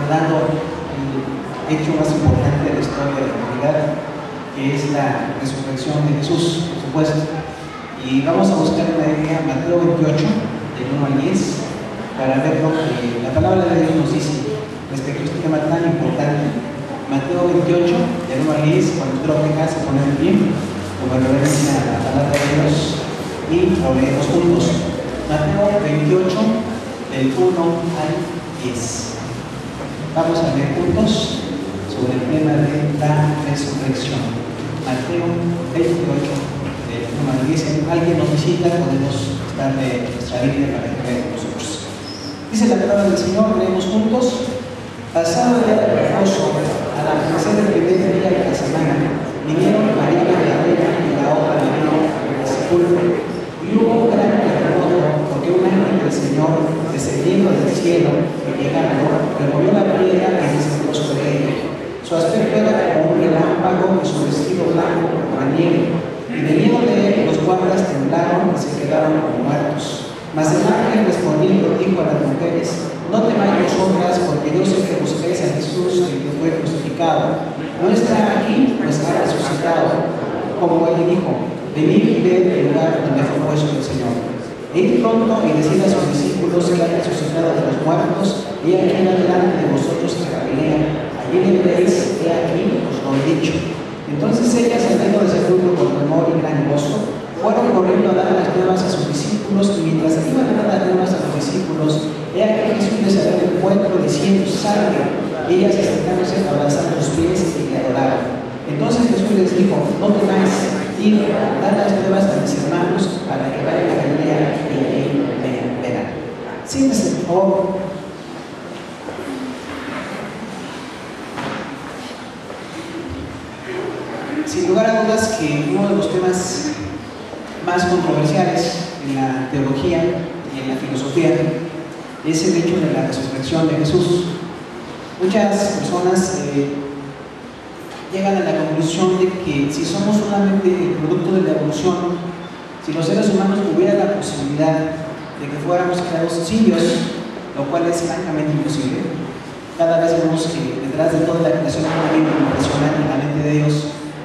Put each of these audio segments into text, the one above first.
recordando el hecho más importante de la historia de la humanidad, que es la resurrección de Jesús, por supuesto. Y vamos a buscar en la Biblia Mateo 28, del 1 al 10, para ver lo que la palabra de Dios nos dice respecto a este tema tan importante. Mateo 28, del 1 al 10, cuando creo que acá se pone en pie, como reverencia a la palabra de Dios, y lo leemos juntos. Mateo 28, del 1 al 10. Vamos a leer juntos sobre el tema de la resurrección. Mateo 28, del 1 al 10. Si alguien nos visita, podemos darle nuestra Biblia para que vea nosotros. Dice la palabra del Señor, leemos juntos. Pasado el día de reposo, al amanecer del primer día de la semana, vinieron María Magdalena y la otra vinieron al sepulcro. Y hubo un gran terremoto, porque un ángel del Señor, descendiendo del cielo y llegando, removió la piedra que se puso sobre ella. Su aspecto era como un relámpago y su vestido blanco como la nieve. Y de miedo de él, los guardas temblaron y se quedaron como muertos. Mas el ángel respondiendo dijo a las mujeres: no temáis vosotras, porque yo sé que busquéis a Jesús, el que fue crucificado. No está aquí, pues ha resucitado, como él dijo. Venid y ved el lugar donde fue puesto el Señor. Id pronto y decid a sus discípulos que ha resucitado de los muertos, y aquí delante de vosotros a Galilea. Allí le veréis, he aquí, os lo he dicho. Entonces ellas, saliendo del sepulcro con temor y gran gozo, fueron corriendo a dar las nuevas a sus discípulos, y mientras iban a dar las nuevas a los discípulos, he aquí Jesús les salió del encuentro diciendo: salve. Ellas acercándose, abrazaron sus pies y le adoraron. Entonces Jesús les dijo: no temáis, id, dad las nuevas a mis hermanos para que vayan a Galilea y ahí me verán. Siéntese, por favor. Sin lugar a dudas que uno de los temas más controversiales en la teología y en la filosofía es el hecho de la resurrección de Jesús. Muchas personas llegan a la conclusión de que si somos solamente el producto de la evolución, si los seres humanos tuvieran la posibilidad de que fuéramos creados sin Dios, lo cual es francamente imposible, cada vez vemos que detrás de toda la creación impresionante en la mente de Dios,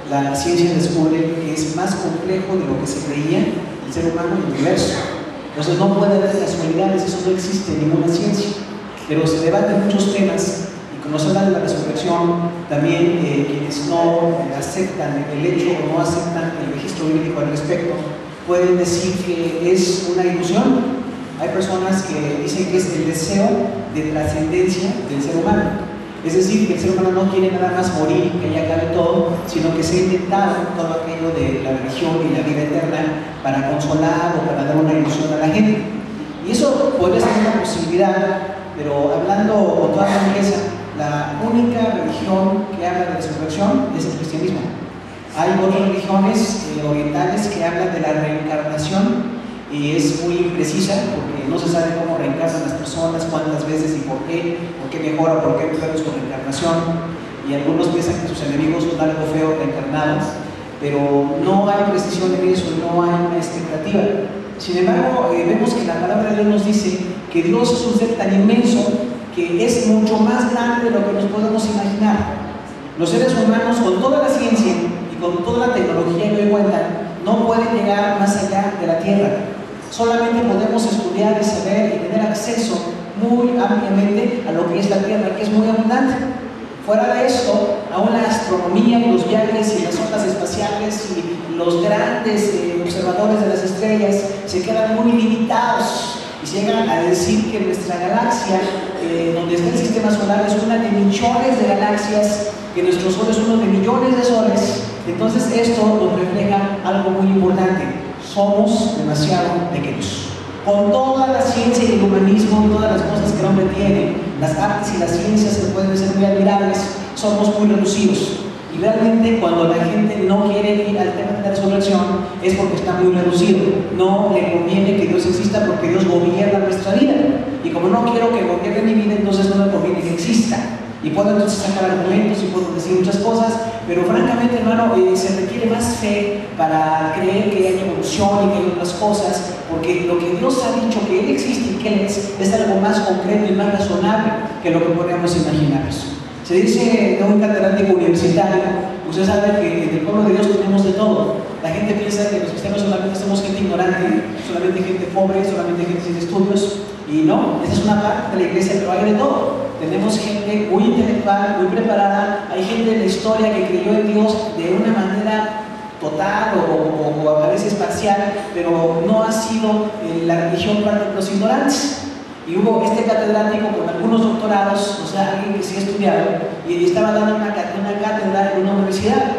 la ciencia descubre que es más complejo de lo que se creía el ser humano y el universo. Entonces no puede haber casualidades, eso no existe en ninguna ciencia, pero se debaten muchos temas. Cuando se habla de la resurrección, también quienes no aceptan el hecho o no aceptan el registro bíblico al respecto, pueden decir que es una ilusión. Hay personas que dicen que es el deseo de trascendencia del ser humano. Es decir, que el ser humano no quiere nada más morir, que ya acabe todo, sino que se ha inventado todo aquello de la religión y la vida eterna para consolar o para dar una ilusión a la gente. Y eso podría ser una posibilidad, pero hablando con toda franqueza, la única religión que habla de resurrección es el cristianismo. Hay otras religiones orientales que hablan de la reencarnación y es muy imprecisa porque no se sabe cómo reencarnan las personas, cuántas veces y por qué mejora, por qué peor su reencarnación. Y algunos piensan que sus enemigos son algo feo reencarnados, pero no hay precisión en eso, no hay una expectativa. Sin embargo, vemos que la palabra de Dios nos dice que Dios es un ser tan inmenso que es mucho más grande de lo que nos podemos imaginar. Los seres humanos, con toda la ciencia y con toda la tecnología que hoy cuentan, no pueden llegar más allá de la Tierra. Solamente podemos estudiar y saber y tener acceso muy ampliamente a lo que es la Tierra, que es muy abundante. Fuera de esto, aún la astronomía y los viajes y las ondas espaciales y los grandes observadores de las estrellas se quedan muy limitados. Y se llegan a decir que nuestra galaxia, donde está el sistema solar, es una de millones de galaxias, que nuestro Sol es uno de millones de soles. Entonces esto nos refleja algo muy importante: somos demasiado pequeños. Con toda la ciencia y el humanismo y todas las cosas que el hombre tiene, las artes y las ciencias que pueden ser muy admirables, somos muy reducidos. Y realmente cuando la gente no quiere ir al tema de la resurrección es porque está muy reducido. No le conviene que Dios exista porque Dios gobierna nuestra vida. Y como no quiero que gobierne mi vida, entonces no me conviene que exista. Y puedo entonces sacar argumentos y puedo decir muchas cosas, pero francamente, hermano, se requiere más fe para creer que hay evolución y que hay otras cosas porque lo que Dios ha dicho que Él existe y que Él es algo más concreto y más razonable que lo que podríamos imaginarnos. Se dice de un catedrático universitario, usted sabe que en el pueblo de Dios tenemos de todo. La gente piensa que los cristianos solamente somos gente ignorante, solamente gente pobre, solamente gente sin estudios, y no, esa es una parte de la iglesia, pero hay de todo. Tenemos gente muy intelectual, muy preparada, hay gente en la historia que creyó en Dios de una manera total o a veces parcial, pero no ha sido la religión para los ignorantes. Y hubo este catedrático con algunos doctorados, o sea, alguien que sí ha estudiado, y estaba dando una cátedra en una universidad.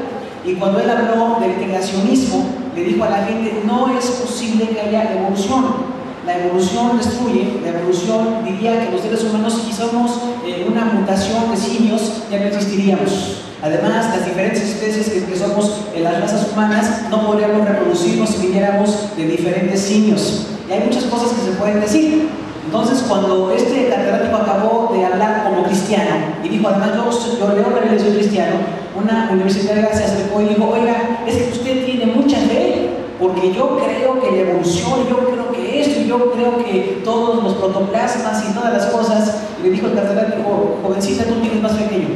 Y cuando él habló del creacionismo, le dijo a la gente, no es posible que haya evolución. La evolución destruye, la evolución diría que los seres humanos, si somos una mutación de simios, ya no existiríamos. Además, las diferentes especies que somos en las razas humanas no podríamos reproducirnos si viniéramos de diferentes simios. Y hay muchas cosas que se pueden decir. Entonces, cuando este catedrático acabó de hablar como cristiano y dijo, además yo leo la Biblia, soy cristiano, una universitaria se acercó y dijo, oiga, es que usted tiene mucha fe, porque yo creo que la evolución, yo creo que esto, yo creo que todos los protoplasmas y todas las cosas. Y le dijo el catedrático, jovencita, tú tienes más fe que yo,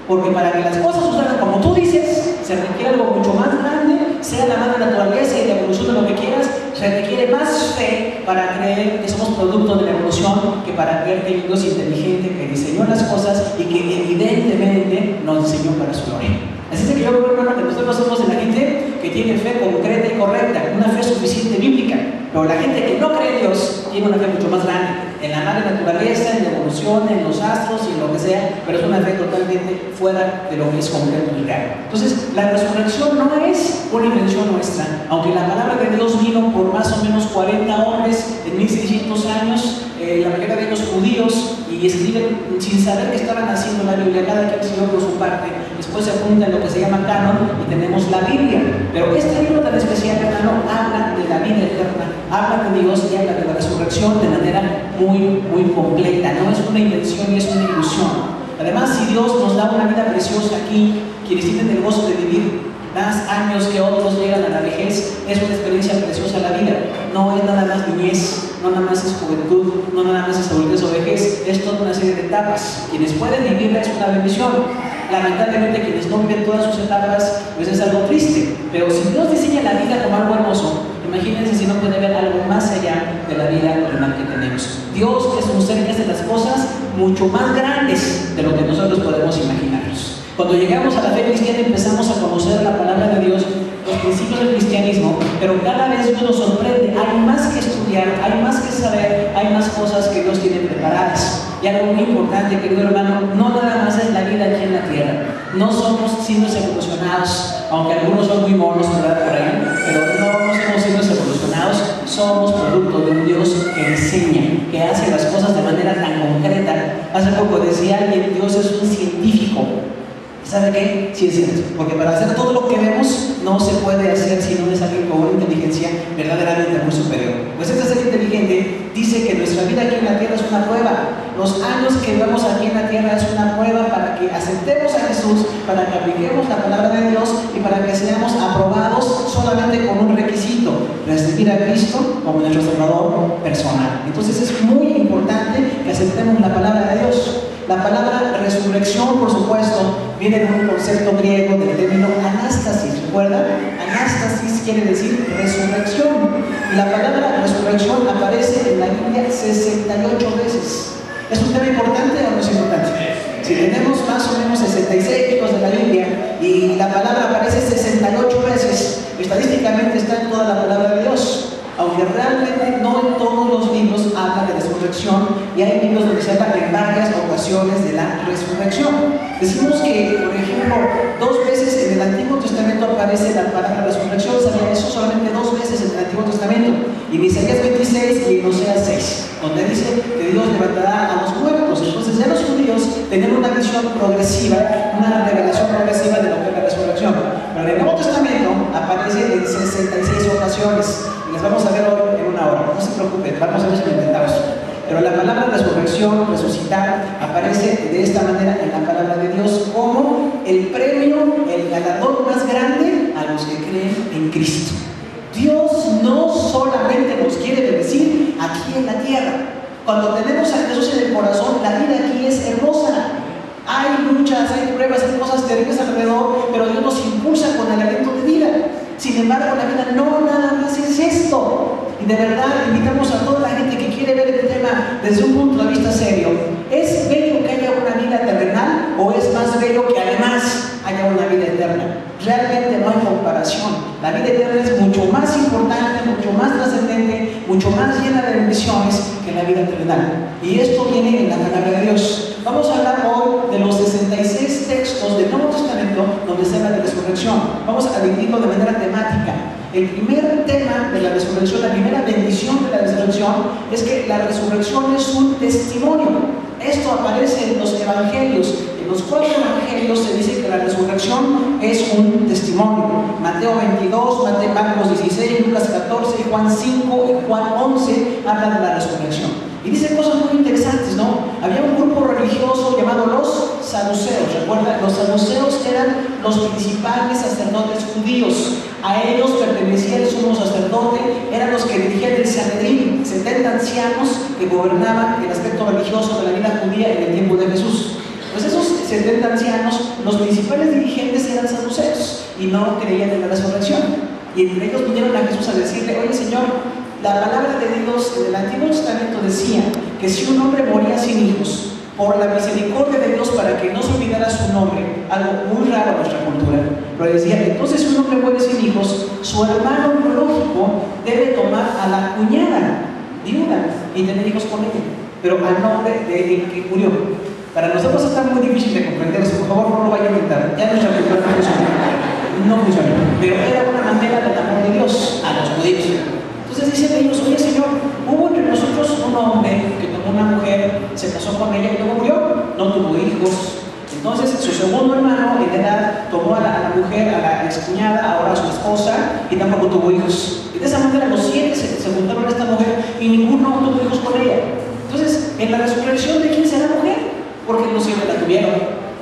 porque para que las cosas sucedan como tú dices, se requiere algo mucho más grande, sea la madre naturaleza y la evolución de lo que quieras, se requiere más fe para creer que somos producto de la evolución que para creer que hay un Dios inteligente que diseñó las cosas y que evidentemente nos diseñó para su gloria. Así es que yo creo, hermano, que nosotros somos de la gente que tiene fe concreta y correcta, una fe suficiente bíblica, pero la gente que no cree en Dios tiene una fe mucho más grande en la madre naturaleza, en la evolución, en los astros y en lo que sea, pero es una fe totalmente fuera de lo que es concreto y real. Entonces, la resurrección no es una invención nuestra, aunque la palabra de Dios vino por más o menos 40 hombres en 1600 años, la mayoría de ellos judíos, y escriben sin saber que estaban haciendo la Biblia, cada quien siguió por su parte. Después se apunta en lo que se llama canon y tenemos la Biblia. Pero este libro tan especial, hermano, habla de la vida eterna, habla de Dios y habla de la resurrección de manera muy completa. No es una invención y es una ilusión. Además, si Dios nos da una vida preciosa aquí, quienes tienen el gozo de vivir más años que otros llegan a la vejez, es una experiencia preciosa la vida. No es nada más niñez, no nada más es juventud, no nada más es adultez o vejez, es toda una serie de etapas. Quienes pueden vivirla es una bendición. Lamentablemente, quienes no viven todas sus etapas, pues es algo triste. Pero si Dios diseña la vida como algo hermoso, imagínense si no puede haber algo más allá de la vida normal que tenemos. Dios es un ser que hace las cosas mucho más grandes de lo que nosotros podemos imaginarnos. Cuando llegamos a la fe cristiana empezamos a conocer la palabra de Dios, los principios del cristianismo, pero cada vez Dios nos sorprende. Hay más que estudiar, hay más que saber, hay más cosas que Dios tiene preparadas. Y algo muy importante, querido hermano, no nada más es la vida aquí en la tierra. No somos signos evolucionados, aunque algunos son muy monos, ¿verdad? Por ahí, pero no somos signos evolucionados, somos producto de un Dios que enseña, que hace las cosas de manera tan concreta. Hace poco decía alguien, Dios es un científico. ¿Sabe qué? Sí es cierto, porque para hacer todo lo que vemos no se puede hacer si no es alguien con una inteligencia verdaderamente muy superior. Pues este ser inteligente dice que nuestra vida aquí en la tierra es una prueba. Los años que vemos aquí en la tierra es una prueba para que aceptemos a Jesús, para que apliquemos la palabra de Dios y para que seamos aprobados solamente con un requisito: recibir a Cristo como nuestro Salvador personal. Entonces es muy importante que aceptemos la palabra de Dios. La palabra resurrección, por supuesto, viene de un concepto griego del término anástasis. ¿Recuerdan? Anástasis quiere decir resurrección. Y la palabra resurrección aparece en la Biblia 68 veces. ¿Es un tema importante o no es importante? Si tenemos más o menos 66 libros de la Biblia y la palabra aparece 68 veces, estadísticamente está en toda la palabra de Dios. Aunque realmente no en todos los libros habla de resurrección, y hay libros donde se habla en varias ocasiones de la resurrección. Decimos que, por ejemplo, 2 veces en el Antiguo Testamento aparece la palabra resurrección. ¿Sabía eso? Solamente 2 veces en el Antiguo Testamento, en Isaías 26 y en Oseas 6, donde dice que Dios levantará a los muertos. Entonces ya los judíos tenían una visión progresiva, una revelación progresiva de lo que es la resurrección. Pero en el Nuevo Testamento aparece en 66 ocasiones. Les vamos a ver hoy en una hora, no se preocupen, vamos a ver si lo intentamos. Pero la palabra resurrección, resucitar, aparece de esta manera en la palabra de Dios como el premio, el galardón más grande a los que creen en Cristo. Dios no solamente nos quiere bendecir aquí en la tierra. Cuando tenemos a Jesús en el corazón, la vida aquí es hermosa. Hay luchas, hay pruebas, hay cosas terribles alrededor, pero Dios nos impulsa con el aliento de vida. Sin embargo, la vida no nada más es esto. Y de verdad invitamos a toda la gente que quiere ver el tema desde un punto de vista serio. ¿Es bello que haya una vida terrenal o es más bello que además haya una vida eterna? Realmente no hay comparación. La vida eterna es mucho más importante, mucho más trascendente, mucho más llena de bendiciones que la vida terrenal. Y esto viene en la palabra de Dios. Vamos a hablar hoy de los 66 textos del Nuevo Testamento donde se habla de resurrección. Vamos a dividirlo de manera temática. El primer tema de la resurrección, la primera bendición de la resurrección, es que la resurrección es un testimonio. Esto aparece en los evangelios. En los 4 evangelios se dice que la resurrección es un testimonio. Mateo 22, Marcos 16, Lucas 14, Juan 5 y Juan 11 hablan de la resurrección. Y dice cosas muy interesantes, ¿no? Había un grupo religioso llamado los saduceos. ¿Recuerdan? Los saduceos eran los principales sacerdotes judíos. A ellos pertenecía el sumo sacerdote, eran los que dirigían el Sanedrín, 70 ancianos que gobernaban el aspecto religioso de la vida judía en el tiempo de Jesús. Pues esos 70 ancianos, los principales dirigentes eran saduceos y no creían en la resurrección. Y entre ellos vinieron a Jesús a decirle: oye, Señor, la palabra de Dios en el Antiguo Testamento decía que si un hombre moría sin hijos, por la misericordia de Dios para que no se olvidara su nombre, algo muy raro en nuestra cultura, pero decía: entonces si un hombre muere sin hijos, su hermano biológico debe tomar a la cuñada viuda y tener hijos con ella, pero al nombre del que murió. Para nosotros está muy difícil de comprender eso, por favor no lo vayan a inventar, ya nuestra cultura no funciona, pero era una manera del amor de Dios a los judíos. Entonces dicen ellos: oye, Señor, hubo entre nosotros un hombre que tomó una mujer, se casó con ella y luego murió, no tuvo hijos. Entonces su segundo hermano en edad tomó a la mujer, a la excuñada, ahora a su esposa, y tampoco tuvo hijos. Y de esa manera los 7 se juntaron a esta mujer y ninguno tuvo hijos con ella. Entonces, en la resurrección, ¿de quién será mujer? Porque los 7 la tuvieron.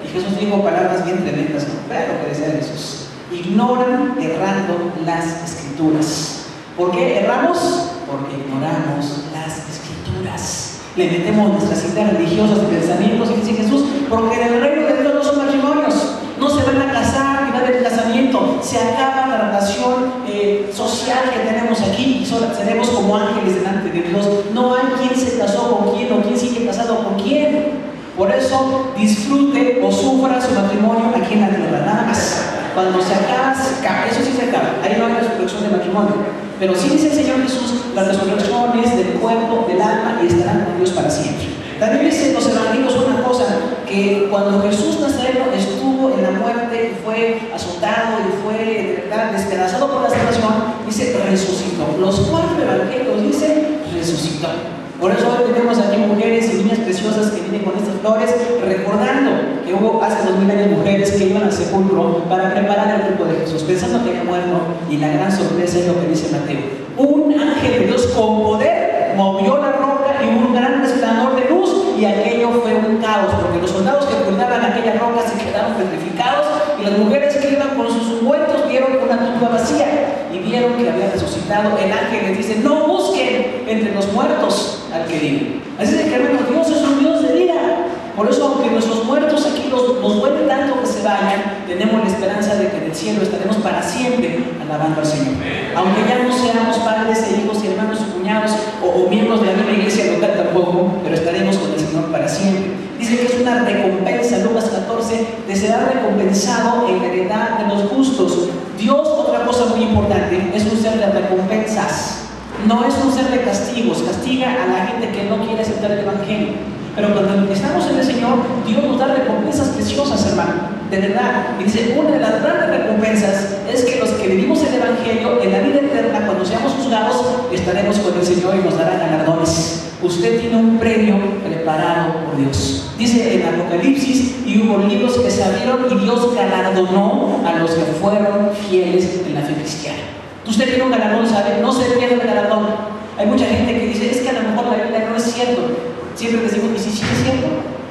Y Jesús dijo palabras bien tremendas, ¿no? Vean lo que decía Jesús: ignoran errando las escrituras. ¿Por qué erramos? Porque ignoramos las escrituras. Le metemos nuestras ideas religiosas y pensamientos, y dice Jesús: porque en el reino de Dios no son matrimonios, no se van a casar ni va a haber casamiento, se acaba la relación social que tenemos aquí y seremos como ángeles delante de Dios. No hay quien se casó con quién o quién sigue casado con quién. Por eso disfrute o sufra su matrimonio aquí en la tierra, nada más. Cuando se acaba, eso sí se acaba, ahí no hay resurrección de matrimonio. Pero sí dice el Señor Jesús: la resurrección es del cuerpo, del alma, y estarán con Dios para siempre. También dice en los evangelios una cosa, que cuando Jesús Nazareno estuvo en la muerte y fue azotado y fue de verdad despedazado por la salvación, dice resucitó. Los 4 evangelios dicen resucitó. Por eso hoy tenemos aquí mujeres y niñas preciosas que vienen con estas flores, recordando que hubo hace 2000 años mujeres que iban al sepulcro para preparar el cuerpo de Jesús, pensando que había muerto. Y la gran sorpresa es lo que dice Mateo: un ángel de Dios con poder movió la roca y hubo un gran resplandor de luz, y aquello fue un caos, porque los soldados que cuidaban aquella roca se quedaron petrificados, y las mujeres que iban con sus ungüentos vieron una tumba vacía y vieron que había resucitado. El ángel les dice: no busquen entre los muertos al que vive. Así es que, hermano, Dios es un Dios de vida. Por eso, aunque nuestros muertos aquí nos duele tanto que se vayan, tenemos la esperanza de que en el cielo estaremos para siempre alabando al Señor. Aunque ya no seamos padres e hijos y hermanos y cuñados o miembros de la misma iglesia local tampoco, pero estaremos con el Señor para siempre. Dice que es una recompensa. Lucas 14: te será recompensado en la heredad de los justos. Dios, otra cosa muy importante, es un ser de recompensas. No es un ser de castigos. Castiga a la gente que no quiere aceptar el evangelio. Pero cuando estamos en el Señor, Dios nos da recompensas preciosas, hermano, de verdad. Y dice: una de las grandes recompensas es que los que vivimos el evangelio en la vida eterna, cuando seamos juzgados, estaremos con el Señor y nos dará galardones. Usted tiene un premio preparado por Dios. Dice en Apocalipsis: y hubo libros que se abrieron y Dios galardonó a los que fueron fieles en la fe cristiana. Usted tiene un galardón, ¿sabe? No se pierde el galardón. Hay mucha gente que dice: es que a lo mejor la Biblia no es cierto. Siempre decimos: ¿y si sí es cierto?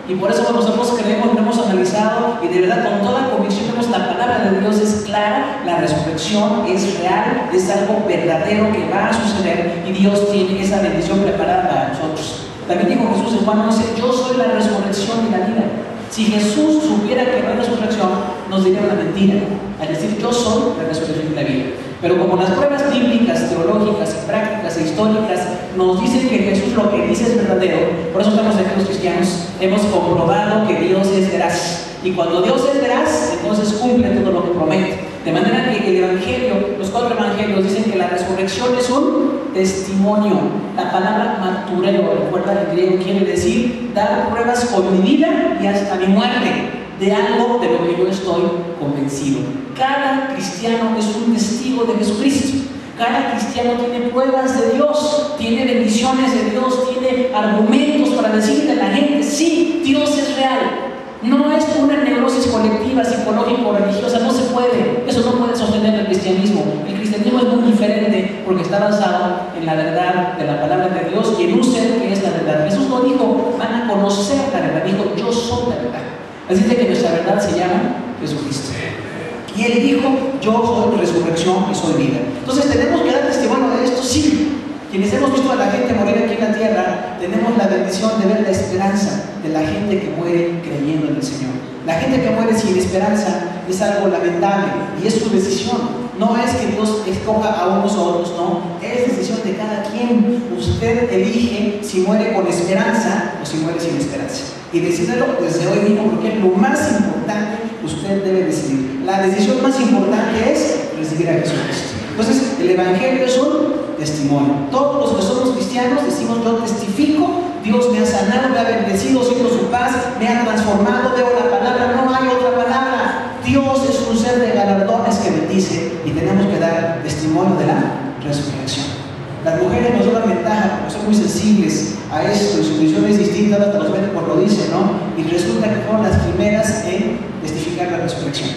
Y por eso nosotros creemos, lo hemos analizado y de verdad con toda convicción vemos la palabra de Dios es clara, la resurrección es real, es algo verdadero que va a suceder y Dios tiene esa bendición preparada para nosotros. También dijo Jesús en Juan 11, yo soy la resurrección y la vida. Si Jesús supiera que no hay resurrección, nos diría una mentira, al decir yo soy la resurrección y la vida. Pero como las pruebas bíblicas, teológicas, prácticas e históricas nos dicen que Jesús lo que dice es verdadero, por eso estamos aquí los cristianos, hemos comprobado que Dios es veraz. Y cuando Dios es veraz, entonces cumple todo lo que promete. De manera que el Evangelio, los 4 Evangelios dicen que la resurrección es un testimonio. La palabra martureo, recuerda, en griego quiere decir dar pruebas con mi vida y hasta mi muerte de algo de lo que yo estoy convencido. Cada cristiano es un testigo de Jesucristo. Cada cristiano tiene pruebas de Dios, tiene bendiciones de Dios, tiene argumentos para decirle a la gente, sí, Dios es real. No es una neurosis colectiva, psicológica o religiosa, no se puede. Eso no puede sostener el cristianismo. El cristianismo es muy diferente porque está basado en la verdad de la palabra de Dios y en un ser que es la verdad. Jesús no dijo, van a conocer la verdad, dijo, yo soy la verdad. Así de que nuestra verdad se llama Jesucristo. Y Él dijo, yo soy resurrección y soy vida. Entonces tenemos que dar testimonio de esto, sí. Quienes hemos visto a la gente morir aquí en la tierra, tenemos la bendición de ver la esperanza de la gente que muere creyendo en el Señor. La gente que muere sin esperanza es algo lamentable y es su decisión. No es que Dios escoja a unos o a otros, no. Es decisión de cada quien. Usted elige si muere con esperanza o si muere sin esperanza. Y decidirlo desde hoy mismo, porque es lo más importante que usted debe decidir. La decisión más importante es recibir a Jesucristo. Entonces, el Evangelio es un testimonio. Todos los que somos cristianos decimos, yo testifico, Dios me ha sanado, me ha bendecido, siento su paz, me ha transformado, veo la palabra, no hay otra palabra. Dios es un ser de galardones que bendice y tenemos que dar testimonio de la resurrección. Las mujeres nos dan ventaja porque son muy sensibles a esto y su visión es distinta, hasta los médicos lo dicen, ¿no? Y resulta que fueron las primeras en testificar la resurrección.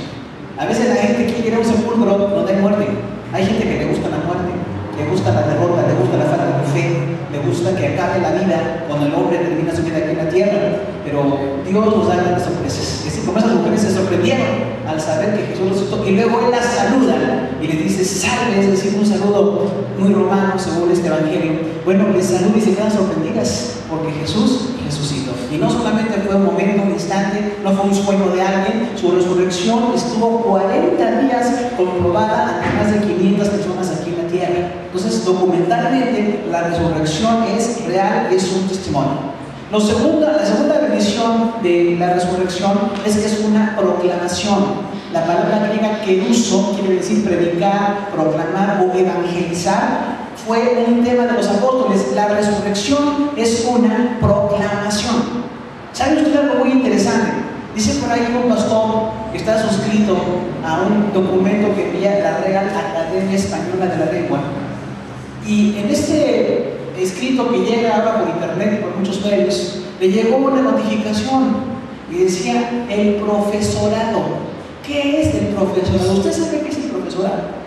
A veces la gente quiere ir a un sepulcro donde hay muerte. Hay gente que le gusta la muerte, le gusta la derrota, le gusta la falta de fe, le gusta que acabe la vida cuando el hombre termina su vida aquí en la tierra. Pero Dios nos da grandes sorpresas. Es decir, como esas mujeres se sorprendieron al saber que Jesús resucitó y luego Él las saluda y les dice salve, es decir, un saludo muy romano según este Evangelio. Bueno, les saluda y se quedan sorprendidas porque Jesús resucitó. Y no solamente fue un momento, un instante, no fue un sueño de alguien, su resurrección estuvo 40 días comprobada ante más de 500 personas aquí en la tierra. Entonces, documentalmente, la resurrección es real y es un testimonio. La segunda bendición de la resurrección es que es una proclamación. La palabra griega keruso quiere decir predicar, proclamar o evangelizar. Fue un tema de los apóstoles. La resurrección es una proclamación. ¿Sabe usted algo muy interesante? Dice por ahí un pastor que está suscrito a un documento que envía la Real Academia Española de la Lengua. Y en este escrito que llega ahora por internet y por muchos medios, le llegó una notificación y decía el profesorado. ¿Qué es el profesorado? ¿Usted sabe qué es el profesorado?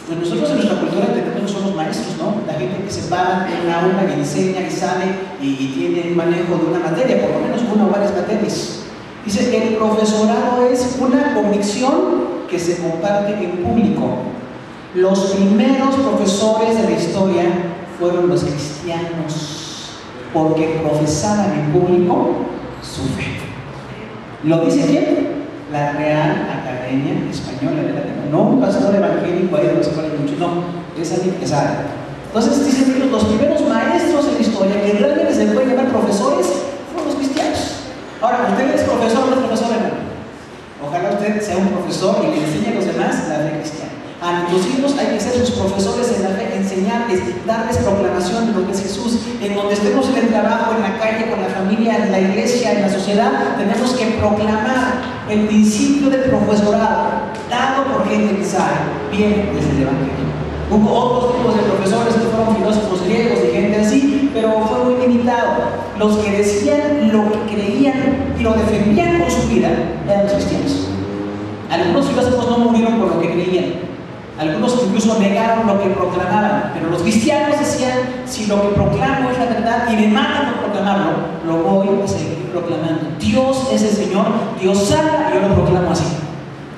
Pues nosotros en nuestra cultura entendemos que son los maestros, ¿no? La gente que se para en una aula y enseña y sabe y tiene manejo de una materia, por lo menos una o varias materias. Dice, el profesorado es una convicción que se comparte en público. Los primeros profesores de la historia fueron los cristianos, porque profesaban en público su fe. ¿Lo dice quién? La Real Academia Española de la Lengua. No un pastor evangélico ahí de los cuales muchos, no, es alguien que sabe. Entonces dicen que los primeros maestros en la historia que realmente se pueden llamar profesores fueron los cristianos. Ahora, ¿usted es profesor o no es profesor, hermano? Ojalá usted sea un profesor y le enseñe a los demás la fe cristiana. A nuestros hijos hay que ser sus profesores en la fe, enseñarles, darles proclamación de lo que es Jesús. En donde estemos en el trabajo, en la calle, con la familia, en la iglesia, en la sociedad, tenemos que proclamar el principio del profesorado, dado por gente que sabe, viene desde el Evangelio. Hubo otros tipos de profesores que fueron filósofos griegos y gente así, pero fue muy limitado. Los que decían lo que creían y lo defendían con su vida eran los cristianos. Algunos filósofos no murieron por lo que creían. Algunos incluso negaron lo que proclamaban, pero los cristianos decían, si lo que proclamo es la verdad y me matan por proclamarlo, lo voy a seguir proclamando: Dios es el Señor, Dios salva, y yo lo proclamo así.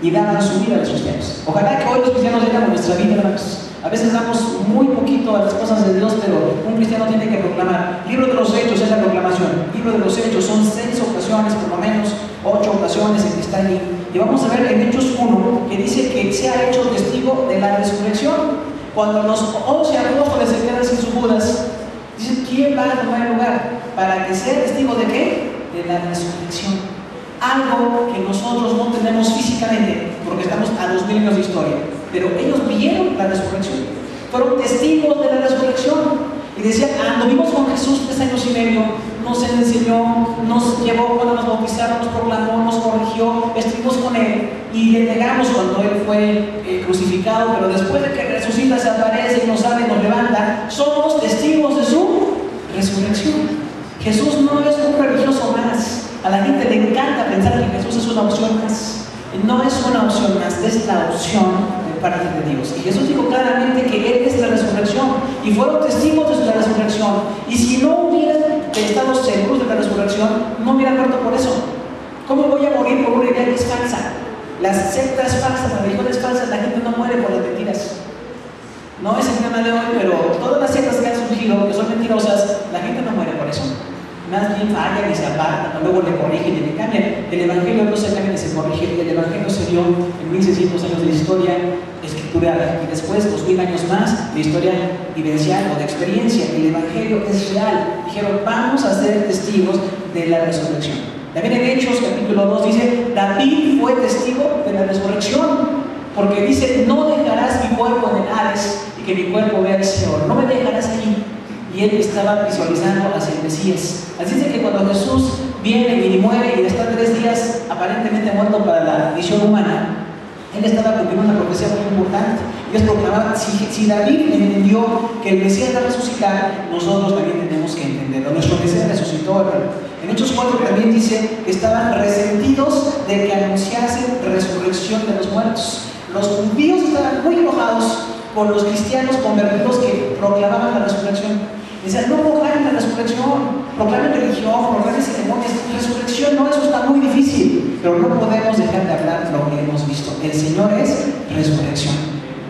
Y daban su vida a los cristianos. Ojalá que hoy los cristianos digan nuestra vida, hermanos. A veces damos muy poquito a las cosas de Dios, pero un cristiano tiene que proclamar. Libro de los Hechos es la proclamación. Libro de los Hechos son 6 ocasiones, por lo menos 8 ocasiones en que está ahí. Y vamos a ver en Hechos 1 que dice que se ha hecho testigo de la resurrección. Cuando los 11 apóstoles se quedan sin sus Judas, dicen: ¿quién va a tomar el lugar para que sea testigo de qué? De la resurrección. Algo que nosotros no tenemos físicamente, porque estamos a 2000 años de historia, pero ellos vieron la resurrección, fueron testigos de la resurrección, y decían: anduvimos con Jesús 3 años y medio, nos enseñó, nos llevó cuando nos bautizaron, nos proclamó, nos corrigió, estuvimos con Él, y le negamos cuando Él fue crucificado, pero después de que resucita, se aparece y nos sale y nos levanta. Somos testigos de su resurrección. Jesús no es un religioso más. A la gente le encanta pensar que Jesús es una opción más. No es una opción más, es la opción de parte de Dios. Y Jesús dijo claramente que Él es la resurrección, y fueron testigos de la resurrección. Y si no hubieran estado seguros de la resurrección, no hubieran muerto por eso. ¿Cómo voy a morir por una idea que es falsa? Las sectas falsas, las religiones falsas, la gente no muere por las mentiras. No es el tema de hoy, pero todas las sectas que han surgido, que son mentirosas, la gente no muere por eso. Más bien fallan y se apartan, luego le corrigen y le cambian. El Evangelio no se cambia ni se corrige. El Evangelio se dio en 1600 años de historia escritural, y después 2000 años más de historia vivencial o de experiencia. El Evangelio es real. Dijeron: vamos a ser testigos de la resurrección. También en Hechos capítulo 2 dice: David fue testigo de la resurrección, porque dice: no dejarás mi cuerpo en el Hades y que mi cuerpo vea el Seol. No me dejarás allí. Y él estaba visualizando hacia el Mesías. Así es que cuando Jesús viene y muere y está 3 días aparentemente muerto para la visión humana, él estaba cumpliendo una profecía muy importante. Y es proclamar: si David entendió que el Mesías va a resucitar, nosotros también tenemos que entenderlo. Nuestro Mesías resucitó, hermano. En Hechos 4 también dice que estaban resentidos de que anunciasen resurrección de los muertos. Los judíos estaban muy enojados con los cristianos convertidos que proclamaban la resurrección. Decían: no proclamen la resurrección, proclamen religión, proclamen ceremonias. Resurrección no, eso está muy difícil. Pero no podemos dejar de hablar lo que hemos visto. El Señor es resurrección.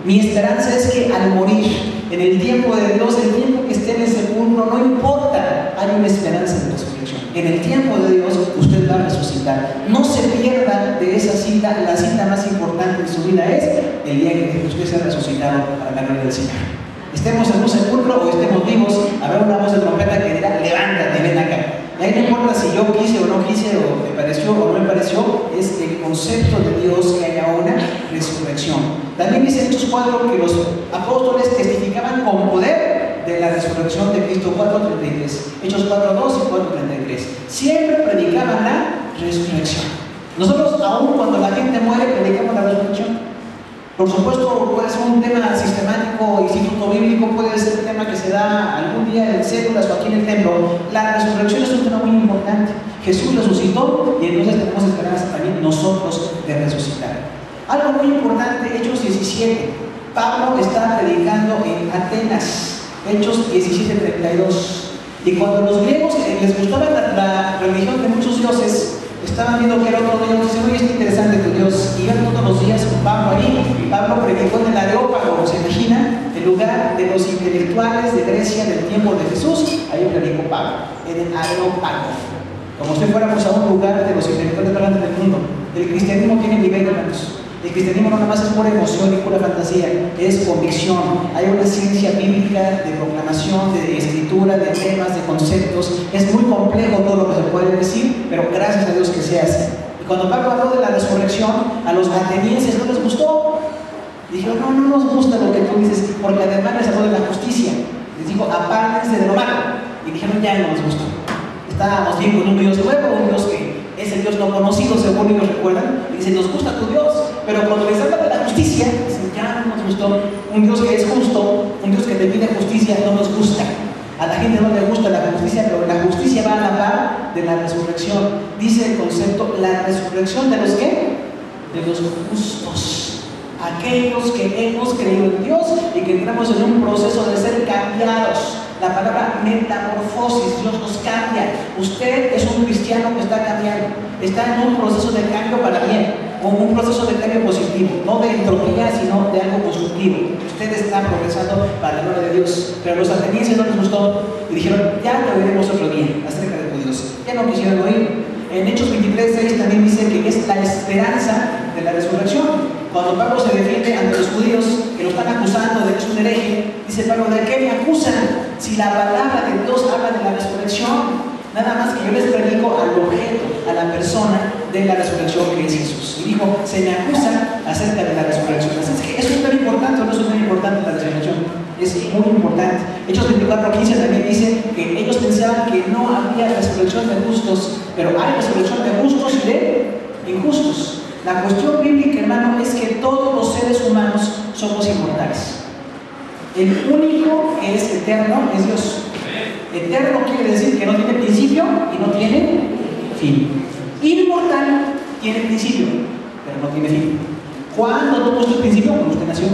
Mi esperanza es que al morir, en el tiempo de Dios, el tiempo que esté en el sepulcro, no importa, hay una esperanza de resurrección. En el tiempo de Dios, usted va a resucitar. No se pierda de esa cita. La cita más importante de su vida es el día que usted sea resucitado para la gloria del Señor. Estemos en un sepulcro o estemos vivos, habrá una voz de trompeta que dirá: levántate, ven acá. Y ahí no importa si yo quise o no quise, o me pareció o no me pareció, es el concepto de Dios que haya una resurrección. También dice Hechos 4 que los apóstoles testificaban con poder de la resurrección de Cristo. 4:33. Hechos 4:2 y 4:33. Siempre predicaban la resurrección. Nosotros, aún cuando la gente muere, predicamos la resurrección. Por supuesto, puede ser un tema sistemático, instituto bíblico, puede ser un tema que se da algún día en células o aquí en el templo. La resurrección es un tema muy importante. Jesús resucitó y entonces tenemos esperanza también nosotros de resucitar. Algo muy importante, Hechos 17. Pablo está predicando en Atenas, Hechos 17:32. Y cuando los griegos les gustaba la religión de muchos dioses, estaban viendo que era otro Dios, dicen: oye, es interesante tu Dios. Y iban todos los días con Pablo ahí. Pablo predicó en el Areópago, ¿se imagina? El lugar de los intelectuales de Grecia del tiempo de Jesús. Ahí predicó Pablo, en el Areópago. Como si fuéramos a un lugar de los intelectuales más grandes del mundo. El cristianismo tiene nivel, hermanos. El cristianismo no nada más es pura emoción y pura fantasía, es convicción. Hay una ciencia bíblica de proclamación, de escritura, de temas, de conceptos. Es muy complejo todo lo que se puede decir, pero gracias a Dios que se hace. Y cuando Pablo habló de la resurrección, a los atenienses no les gustó. Dijeron: no nos gusta lo que tú dices, porque además les habló de la justicia. Les dijo: apártense de lo malo. Y dijeron: ya no nos gustó. Estábamos bien con un Dios nuevo, un Dios que es el Dios no conocido, según ellos recuerdan. Y dicen: nos gusta tu Dios. Pero cuando les habla de la justicia, dicen: ya no nos gustó. Un Dios que es justo, un Dios que te pide justicia, no nos gusta. A la gente no le gusta la justicia, pero la justicia va a la par de la resurrección. Dice el concepto: la resurrección de los ¿qué? De los justos. Aquellos que hemos creído en Dios y que entramos en un proceso de ser cambiados. La palabra metamorfosis, Dios nos cambia. Usted es un cristiano que está cambiando, está en un proceso de cambio para bien, o un proceso de cambio positivo, no de entropía, sino de algo constructivo. Usted está progresando para la gloria de Dios. Pero los atenienses no les gustó y dijeron, ya te oiremos otro día acerca de tu Dios. Ya no quisieron oír. En Hechos 23:6 también dice que es la esperanza de la resurrección. Cuando Pablo se defiende ante los judíos que lo están acusando de que es un hereje, dice Pablo, ¿de qué me acusan? Si la palabra de Dios habla de la resurrección, nada más que yo les predico al objeto, a la persona de la resurrección que es Jesús. Y dijo, se me acusa acerca de la resurrección. Así es que eso es muy importante, o no es muy importante la resurrección. Es muy importante. Hechos 24:15 también dice que ellos pensaban que no había resurrección de justos, pero hay resurrección de justos y de injustos. La cuestión bíblica, hermano, es que todos los seres humanos somos inmortales. El único que es eterno es Dios. Eterno quiere decir que no tiene principio y no tiene fin. Inmortal tiene principio, pero no tiene fin. ¿Cuándo tuvo su principio? Cuando usted nació.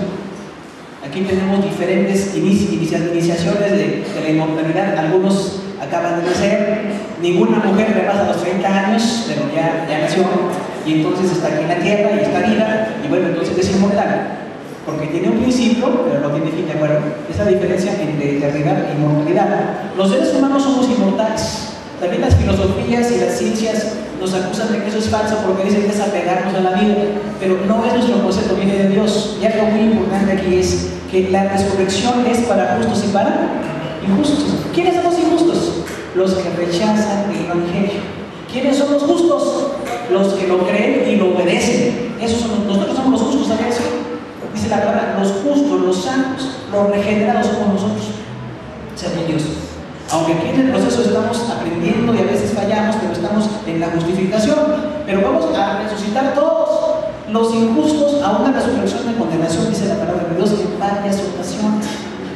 Aquí tenemos diferentes iniciaciones de la inmortalidad. Algunos acaban de nacer, ninguna mujer rebasa los 30 años, pero ya nació, y entonces está aquí en la tierra y está viva, y bueno, entonces es inmortal, porque tiene un principio, pero no tiene fin, ¿de acuerdo? Es la diferencia entre eternidad e inmortalidad. Los seres humanos somos inmortales. También las filosofías y las ciencias nos acusan de que eso es falso porque dicen que es apegarnos a la vida, pero no es nuestro concepto, viene de Dios. Y algo muy importante aquí es que la resurrección es para justos y para injustos. ¿Quiénes son los injustos? Los que rechazan el Evangelio. ¿Quiénes son los justos? Los que lo creen y lo obedecen. Nosotros somos los justos, ¿sabes eso? Dice la palabra, los justos, los santos, los regenerados somos nosotros, según Dios. Aunque aquí en el proceso estamos aprendiendo y a veces fallamos, pero estamos en la justificación. Pero vamos a resucitar todos. Los injustos a una resurrección de condenación, dice la palabra de Dios, en varias ocasiones.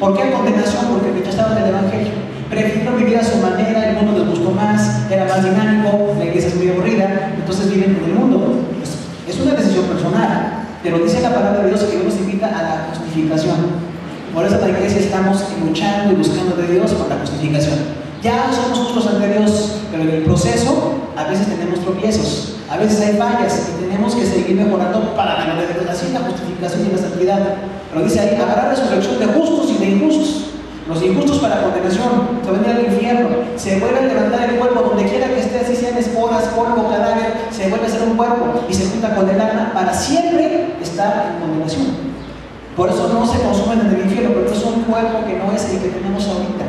¿Por qué condenación? Porque rechazaban el Evangelio. Prefirieron vivir a su manera, el mundo les gustó más, era más dinámico, la iglesia es muy aburrida, entonces viven con el mundo. Pues, es una decisión personal, pero dice la palabra de Dios que Dios nos invita a la justificación. Por eso en la iglesia estamos luchando y buscando de Dios por la justificación. Ya somos justos ante Dios, pero en el proceso a veces tenemos tropiezos, a veces hay fallas y tenemos que seguir mejorando para que nos dé así la justificación y la santidad. Pero dice ahí, habrá resurrección de justos y de injustos. Los injustos para condenación, se van a ir al infierno, se vuelve a levantar el cuerpo donde quiera que esté, así sean esporas, polvo, cadáver, se vuelve a hacer un cuerpo y se junta con el alma para siempre estar en condenación. Por eso no se consumen en el infierno, porque es un cuerpo que no es el que tenemos ahorita,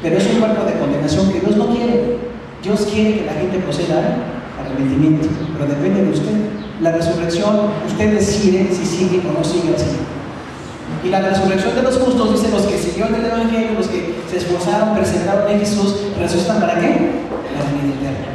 pero es un cuerpo de condenación que Dios no quiere. Dios quiere que la gente proceda al arrepentimiento, pero depende de usted. La resurrección, usted decide si sigue o no sigue al Señor. Y la resurrección de los justos, dice, los que siguieron el Evangelio, los que se esforzaron, perseveraron en Jesús, resucitan ¿para qué? La vida eterna.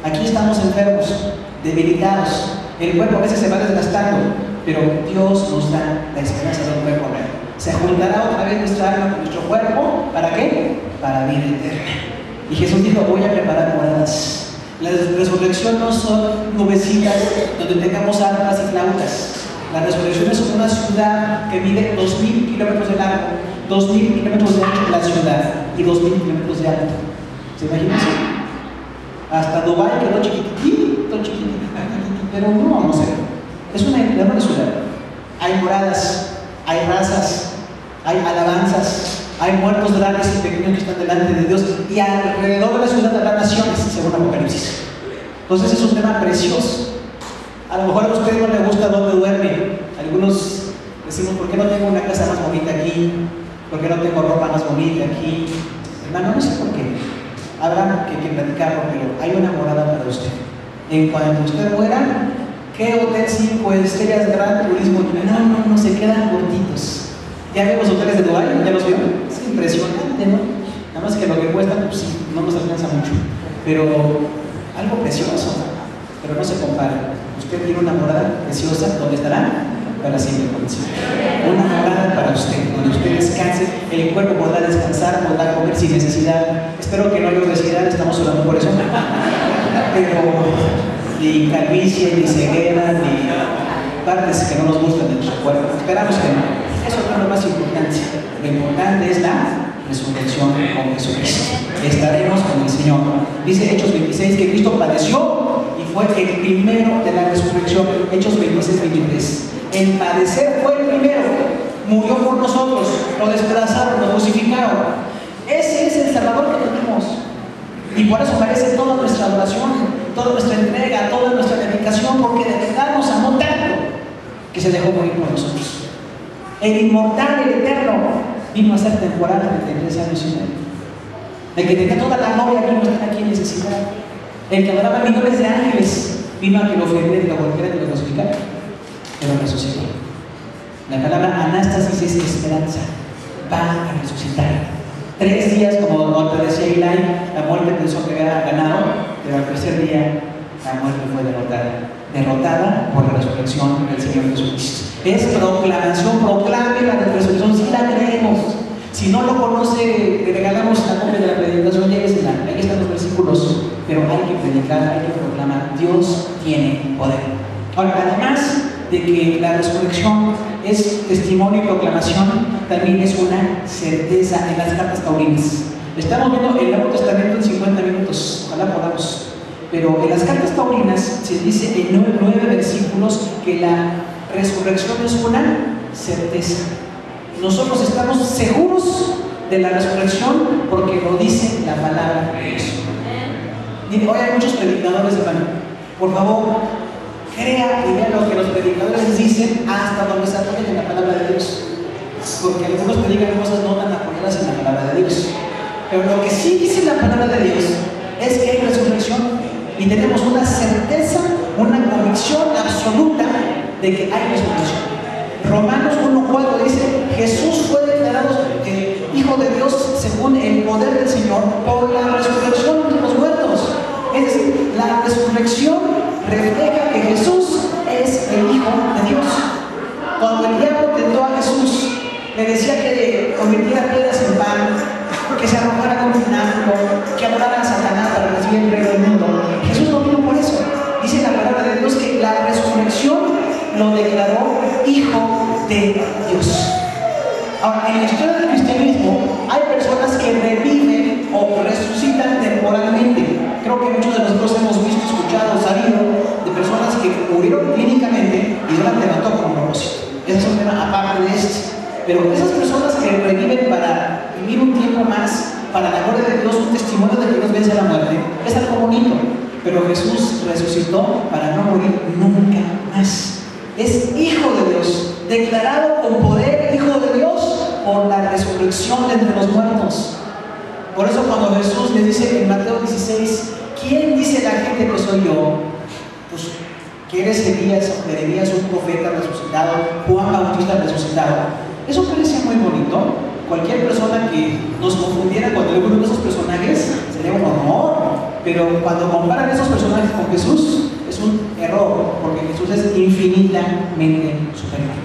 Aquí estamos enfermos, debilitados, el cuerpo a veces se va desgastando, pero Dios nos da la esperanza de un cuerpo nuevo. Se juntará otra vez nuestra alma con nuestro cuerpo, ¿para qué? Para vida eterna. Y Jesús dijo, voy a preparar moradas. La resurrección no son nubecitas donde tengamos arpas y flautas. La resurrección es una ciudad que mide 2000 kilómetros de largo, 2000 kilómetros de ancho la ciudad y 2000 kilómetros de alto. ¿Se imaginan eso? Hasta Dubái quedó chiquitito, pero no sé. Es una enorme ciudad. Hay moradas, hay razas, hay alabanzas, hay muertos grandes y pequeños que están delante de Dios, y alrededor de la ciudad habrá naciones, según Apocalipsis. Entonces es un tema precioso. A lo mejor a usted no le gusta dónde duerme. Algunos decimos, ¿por qué no tengo una casa más bonita aquí? ¿Por qué no tengo ropa más bonita aquí? Hermano, no sé por qué. Habrá que platicarlo, pero hay una morada para usted. En cuanto usted muera, ¿qué hotel 5 estrellas, gran turismo? No, se quedan cortitos. ¿Ya vemos los hoteles de Dubái? ¿Ya los vieron? Es impresionante, ¿no? Nada más que lo que cuestan, pues sí, no nos alcanza mucho. Pero algo precioso, pero no se compara. Usted tiene una morada preciosa, ¿dónde estará? Para siempre con el Señor. Una morada para usted, donde usted descanse, el cuerpo podrá descansar, podrá comer sin necesidad. Espero que no haya obesidad, estamos orando por eso. Pero ni calvicie, ni ceguera, ni partes que no nos gustan de nuestro cuerpo. Esperamos que no. Eso no es lo más importante. Lo importante es la resurrección con Jesucristo. Estaremos con el Señor. Dice Hechos 26 que Cristo padeció y fue el primero de la resurrección. Hechos 26, 23. El padecer fue el primero. Murió por nosotros, lo despedazaron, lo crucificaron. Ese es el Salvador que tenemos. Y por eso merece toda nuestra adoración, toda nuestra entrega, toda nuestra dedicación, porque de verdad nos amó tanto que se dejó morir por nosotros. El inmortal, el eterno, vino a ser temporal 33 años y medio. El que tenía toda la gloria vino a estar aquí en necesidad. El que adoraba millones de ángeles vino a que lo ofendieran, lo golpearan y lo crucificaran, pero resucitó. La palabra anástasis es esperanza. Va a resucitar. 3 días, como te decía Eli, la muerte pensó que había ganado, pero al tercer día la muerte fue derrotada por la resurrección del Señor Jesucristo. Es proclamación, proclame la resurrección, si la creemos. Si no lo conoce, le regalamos la copia de la predicación, llévesela, ahí están los versículos, pero hay que predicar, hay que proclamar, Dios tiene poder. Ahora, además de que la resurrección es testimonio y proclamación, también es una certeza en las cartas paulinas. Estamos viendo el Nuevo Testamento en 50 minutos, ojalá podamos. Pero en las cartas paulinas se dice en 9 versículos que la resurrección es una certeza. Nosotros estamos seguros de la resurrección porque lo dice la palabra de Dios. Miren, hoy hay muchos predicadores, hermano. Por favor, crea y vea lo que los predicadores dicen hasta donde se apoyen en la palabra de Dios. Porque algunos predican cosas no tan apoyadas en la palabra de Dios. Pero lo que sí dice la palabra de Dios es que hay resurrección y tenemos una certeza, una convicción absoluta de que hay resurrección. Romanos 1:4 dice: Jesús fue declarado Hijo de Dios según el poder del Señor por la resurrección de los muertos. Es decir, la resurrección refleja que Jesús es el Hijo de Dios. Cuando el diablo tentó a Jesús, le decía que convirtiera piedras en pan, que se arrojara con un pináculo, que adorara a Satanás para recibir el reino del mundo. Jesús no vino por eso. Dice la palabra de Dios que la resurrección lo declaró Hijo de Dios. Ahora, en la historia del cristianismo hay personas que reviven o resucitan temporalmente. Creo que muchos de nosotros hemos visto, escuchado, sabido de personas que murieron clínicamente y Dios las levantó con un propósito. Ese es un tema aparte de este. Pero esas personas que reviven para vivir un tiempo más, para la gloria de Dios, un testimonio de que Dios vence a la muerte, es algo bonito. Pero Jesús resucitó para no morir nunca más. Es Hijo de Dios, declarado con poder Hijo de Dios por la resurrección de entre los muertos. Por eso cuando Jesús le dice en Mateo 16, ¿quién dice la gente que soy yo? Pues que eres Elías, Jeremías, un profeta resucitado, Juan Bautista resucitado. Eso parecía muy bonito. Cualquier persona que nos confundiera con alguno de esos personajes sería un horror. Pero cuando comparan esos personajes con Jesús, es un error, porque Jesús es infinitamente superior.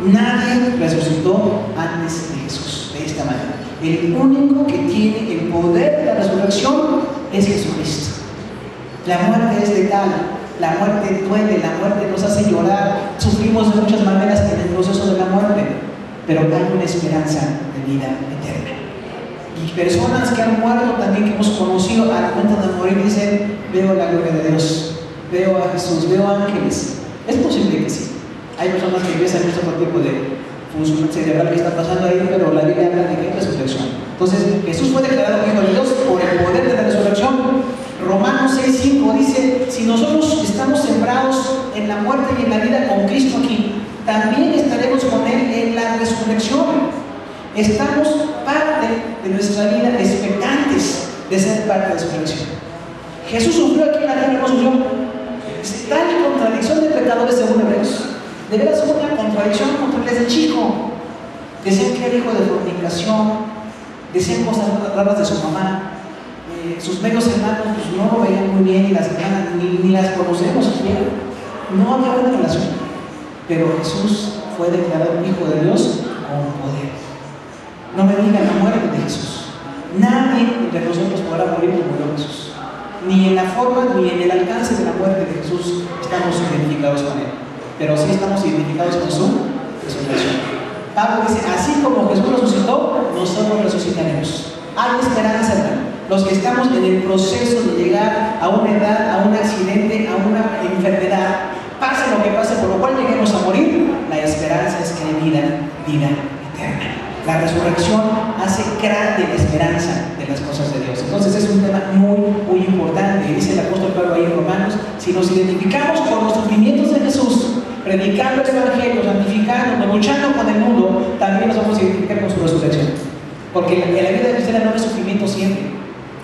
Nadie resucitó antes de Jesús de esta manera. El único que tiene el poder de la resurrección es Jesucristo. La muerte es letal, la muerte duele, la muerte nos hace llorar, sufrimos de muchas maneras en el proceso de la muerte, pero hay una esperanza de vida eterna. Y personas que han muerto también, que hemos conocido, al momento de morir dicen: veo la gloria de Dios, veo a Jesús, veo ángeles. Es posible que sí. Hay personas que empiezan a otro tipo de función cerebral que está pasando ahí, pero la Biblia habla de que hay resurrección. Entonces, Jesús fue declarado Hijo de Dios por el poder de la resurrección. Romanos 6:5 dice: si nosotros estamos sembrados en la muerte y en la vida con Cristo aquí, también estaremos con Él en la resurrección. Estamos parte de nuestra vida, expectantes de ser parte de su resurrección. Jesús sufrió aquí en la tierra, no sufrió. Es tal contradicción de pecadores según Hebreos. De veras fue una contradicción contra él desde chico. Decían que era hijo de fornicación, decían cosas raras de su mamá. Sus medios hermanos pues, no lo veían muy bien, y las hermanas ni las conocemos siquiera. No había buena relación. Pero Jesús fue declarado Hijo de Dios con poder. No me digan la muerte de Jesús. Nadie de nosotros podrá morir como murió Jesús. Ni en la forma ni en el alcance de la muerte de Jesús estamos identificados con Él. Pero sí estamos identificados con su resurrección. Pablo dice, así como Jesús resucitó, nosotros resucitaremos. Hay esperanza, hermano. Los que estamos en el proceso de llegar a una edad, a un accidente, a una enfermedad, pase lo que pase, por lo cual lleguemos a morir, la esperanza es que hay vida eterna. La resurrección hace grande la esperanza de las cosas de Dios. Entonces es un tema muy importante. Dice el apóstol Pablo ahí en Romanos, si nos identificamos con los sufrimientos de Jesús, predicando el Evangelio, santificando, luchando con el mundo, también nos vamos a identificar con su resurrección. Porque en la vida cristiana no es sufrimiento siempre.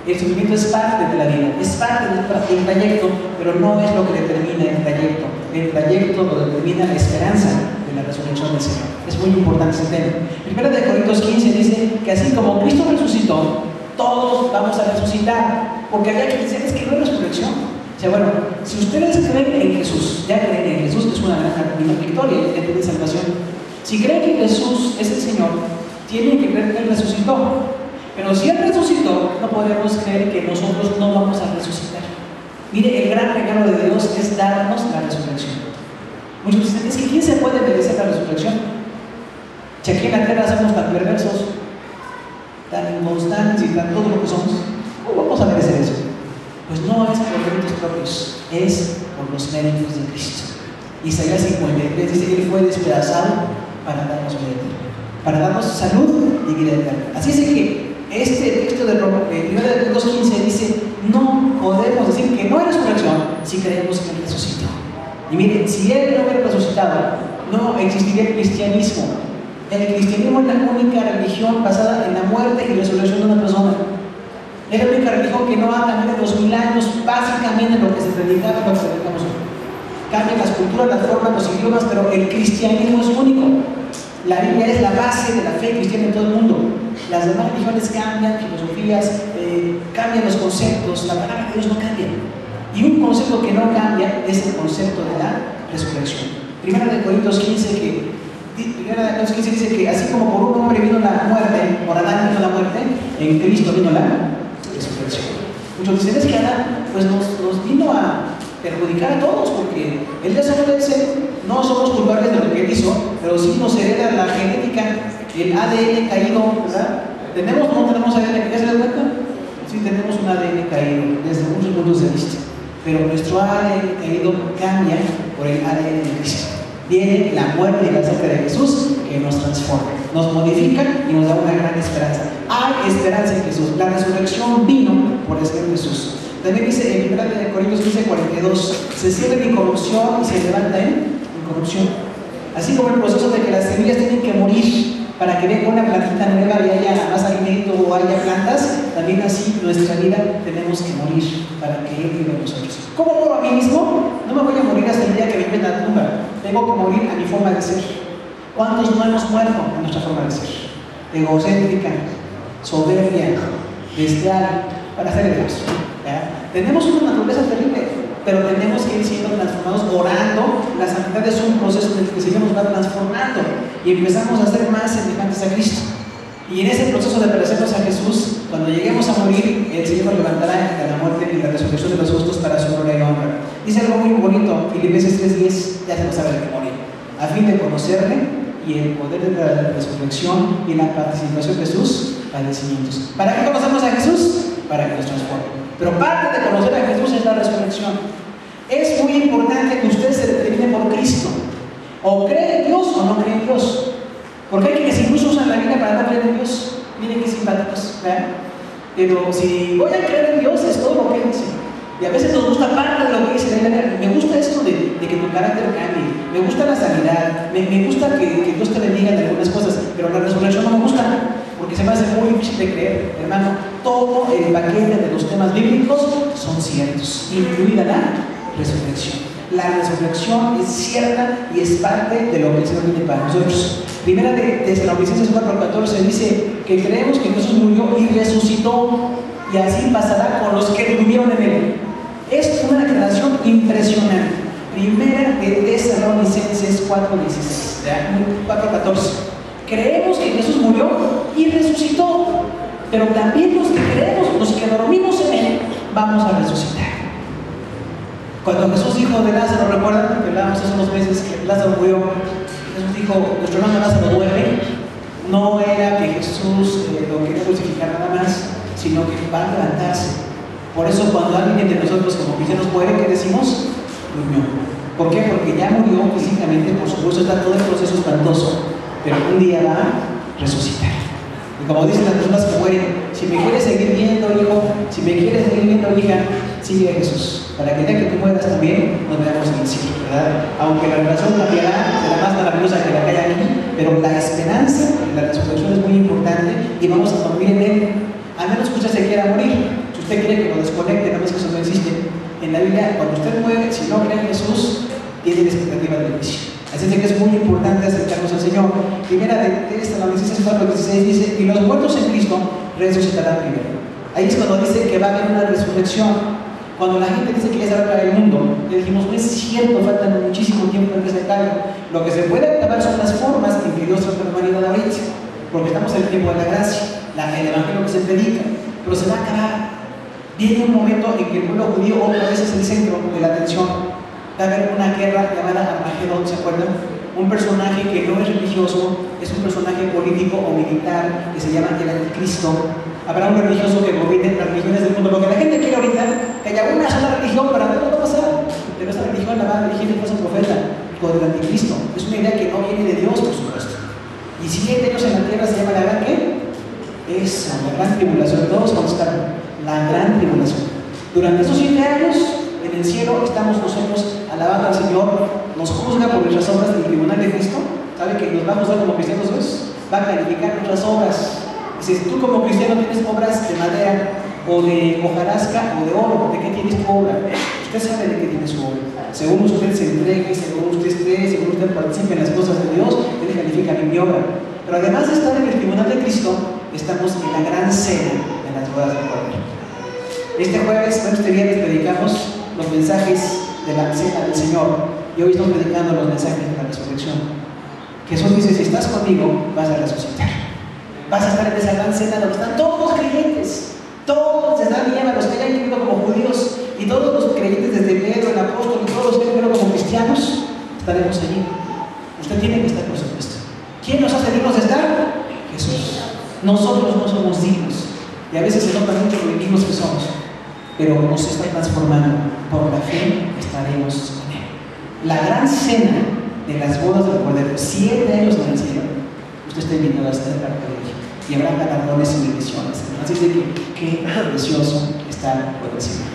El sufrimiento es parte de la vida, es parte del trayecto, pero no es lo que determina el trayecto. El trayecto lo determina la esperanza de la resurrección del Señor. Es muy importante ese tema. 1 Corintios 15 dice que así como Cristo resucitó, todos vamos a resucitar. Porque había que decir, es que no hay resurrección. O sea, bueno, si ustedes creen en Jesús, ya creen en Jesús, es una gran victoria, ya tienen salvación. Si creen que Jesús es el Señor, tienen que creer que Él resucitó. Pero si Él resucitó, no podemos creer que nosotros no vamos a resucitar. Mire, el gran regalo de Dios es darnos la resurrección. Muchos dicen, es que ¿quién se puede merecer la resurrección? Si aquí en la tierra somos tan perversos, tan inconstantes y tan todo lo que somos, ¿cómo vamos a merecer eso? Pues no es por méritos propios, es por los méritos de Cristo. Isaías 53 dice que Él fue despedazado para darnos vida eterna, para darnos salud y vida eterna. Así es que este texto de 1 Corintios 15 dice, no podemos decir que no hay resurrección si creemos que Él resucitó. Y miren, si Él no hubiera resucitado, no existiría el cristianismo. El cristianismo es la única religión basada en la muerte y resurrección de una persona. Es la única religión que no ha cambiado en 2000 años, básicamente lo que se predicaba y lo que predicamos hoy. Cambian las culturas, las formas, los idiomas, pero el cristianismo es único. La Biblia es la base de la fe cristiana en todo el mundo. Las demás religiones cambian, filosofías, cambian los conceptos, la palabra de Dios no cambia. Y un concepto que no cambia es el concepto de la resurrección. Primera de Corintios 15 dice que así como por un hombre vino la muerte, por Adán vino la muerte, en Cristo vino la resurrección. Muchos dicen, es que Adán pues nos vino a perjudicar a todos, porque el día solo dice, no somos culpables de lo que Él hizo, pero sí nos hereda la genética, el ADN caído, ¿verdad? ¿Tenemos o no tenemos ADN? ¿Ya se dan cuenta? Sí, tenemos un ADN caído, desde muchos puntos de vista, pero nuestro ADN caído cambia por el ADN de Cristo. Viene la muerte y la sangre de Jesús que nos transforma, nos modifica y nos da una gran esperanza. Hay esperanza en Jesús. La resurrección vino por el Señor Jesús. También dice en 1 Corintios 15:42, se cierra en incorrupción y se levanta en incorrupción. Así como el proceso de que las semillas tienen que morir para que venga una plantita nueva y haya más alimento o haya plantas, también así nuestra vida tenemos que morir para que Él viva en nosotros. ¿Cómo muero a mí mismo? No me voy a morir hasta el día que me en la tumba. Tengo que morir a mi forma de ser. ¿Cuántos no hemos muerto a nuestra forma de ser? Egocéntrica, soberbia, bestial, para hacer el caso. Tenemos una naturaleza terrible, pero tenemos que ir siendo transformados orando. La santidad es un proceso en el que el Señor nos va transformando y empezamos a ser más semejantes a Cristo. Y en ese proceso de parecernos a Jesús, cuando lleguemos a morir, el Señor nos levantará de la muerte y la resurrección de los justos para su gloria y honra. Dice algo muy bonito, Filipenses 3:10, ya se lo sabe de que morir, a fin de conocerle y el poder de la resurrección y la participación de sus padecimientos. ¿Para qué conocemos a Jesús? Para que nos transforme. Pero parte de conocer a Jesús es la resurrección. Es muy importante que usted se determine por Cristo. O cree en Dios o no cree en Dios. Porque hay quienes incluso usan la Biblia para no creer en Dios. Miren qué simpáticos, ¿verdad? Pero si voy a creer en Dios, es todo lo que Él dice. Y a veces nos gusta parte de lo que dice la Biblia. Me gusta esto de que tu carácter cambie. Me gusta la sanidad. Me gusta que Dios te bendiga en algunas cosas. Pero la resurrección no me gusta, porque se me hace muy difícil de creer. Hermano, todo el paquete de los temas bíblicos son ciertos, incluida la resurrección. La resurrección es cierta y es parte de lo que el Señor tiene para nosotros. Primera de Tesalonicenses 4:14 dice que creemos que Jesús murió y resucitó, y así pasará con los que durmieron en Él. Es una declaración impresionante. Primera de Tesalonicenses 4:16, 4:14. Creemos que Jesús murió y resucitó, pero también los que creemos, los que dormimos en Él, vamos a resucitar. Cuando Jesús dijo de Lázaro, recuerdan que hablábamos hace unos meses que Lázaro murió, Jesús dijo, nuestro hermano Lázaro duerme, no era que Jesús lo quería crucificar nada más, sino que va a levantarse. Por eso cuando alguien de nosotros como cristianos muere, ¿qué decimos? Durmió. ¿Por qué? Porque ya murió físicamente, por supuesto está todo el proceso espantoso, pero un día va a resucitar. Y como dicen las personas que mueren, si me quieres seguir viendo, hijo, si me quieres seguir viendo, hija, sigue a Jesús, para que ya que tú mueras también nos veamos en el cielo, ¿verdad? Aunque la relación cambiará, será más maravillosa que la que hay aquí, pero la esperanza de la resurrección es muy importante y vamos a dormir en él, a menos que usted se quiera morir. Si usted quiere que lo desconecte, no es que eso no existe. En la Biblia, cuando usted muere, si no cree en Jesús, tiene la expectativa del juicio. Así es que es muy importante acercarnos al Señor. Primera de Tesalonicenses 4:16 dice, y los muertos en Cristo resucitarán primero. Ahí es cuando dice que va a haber una resurrección. Cuando la gente dice que ya se va a acabar el mundo, le dijimos, no es cierto, falta muchísimo tiempo en que se acabe. Lo que se puede acabar son las formas en que Dios trata la humanidad ahorita, porque estamos en el tiempo de la gracia, el evangelio que se predica, pero se va a acabar. Viene un momento en que el pueblo judío otra vez es el centro de la atención. Va a haber una guerra llamada Armagedón, ¿se acuerdan? Un personaje que no es religioso, es un personaje político o militar que se llama el anticristo. Habrá un religioso que gobierne las religiones del mundo, porque la gente quiere ahorita que haya una sola religión para ver lo que va a pasar. Pero esa religión la va a dirigir el falso profeta, con el anticristo. Es una idea que no viene de Dios, por supuesto. Y 7 años en la tierra se llama la gran ¿qué? Esa, la gran tribulación. Todos contestaron, la gran tribulación. Durante esos 7 años, en el cielo estamos nosotros alabando al Señor, nos juzga por nuestras obras del tribunal de Cristo. ¿Sabe que nos va a juzgar como cristianos hoy? Va a calificar nuestras obras. Si tú como cristiano tienes obras de madera o de hojarasca o de oro, ¿de qué tienes tu obra? Usted sabe de qué tiene su obra. Según usted se entregue, según usted esté, según usted participe en las cosas de Dios, Él califica mi obra. Pero además de estar en el tribunal de Cristo, estamos en la gran cena de las bodas del Cordero. Este jueves, este viernes, predicamos los mensajes de la cena del Señor y hoy estamos predicando los mensajes de la resurrección. Jesús dice, si estás conmigo, vas a resucitar. Vas a estar en esa gran cena donde están todos los creyentes, todos desde Adán y Eva, los que hayan vivido como judíos y todos los creyentes desde Pedro, el apóstol y todos los que hayan vivido como cristianos, estaremos allí. Usted tiene que estar, por supuesto. ¿Quién nos hace dignos de estar? Jesús. Nosotros no somos dignos y a veces se nota mucho lo dignos que somos, pero nos está transformando. Por la fe estaremos con Él. La gran cena de las bodas del Cordero, 7 años en el cielo, usted está invitado a estar parte de ella y habrá galardones y bendiciones. Así es de que qué precioso estar por el Señor.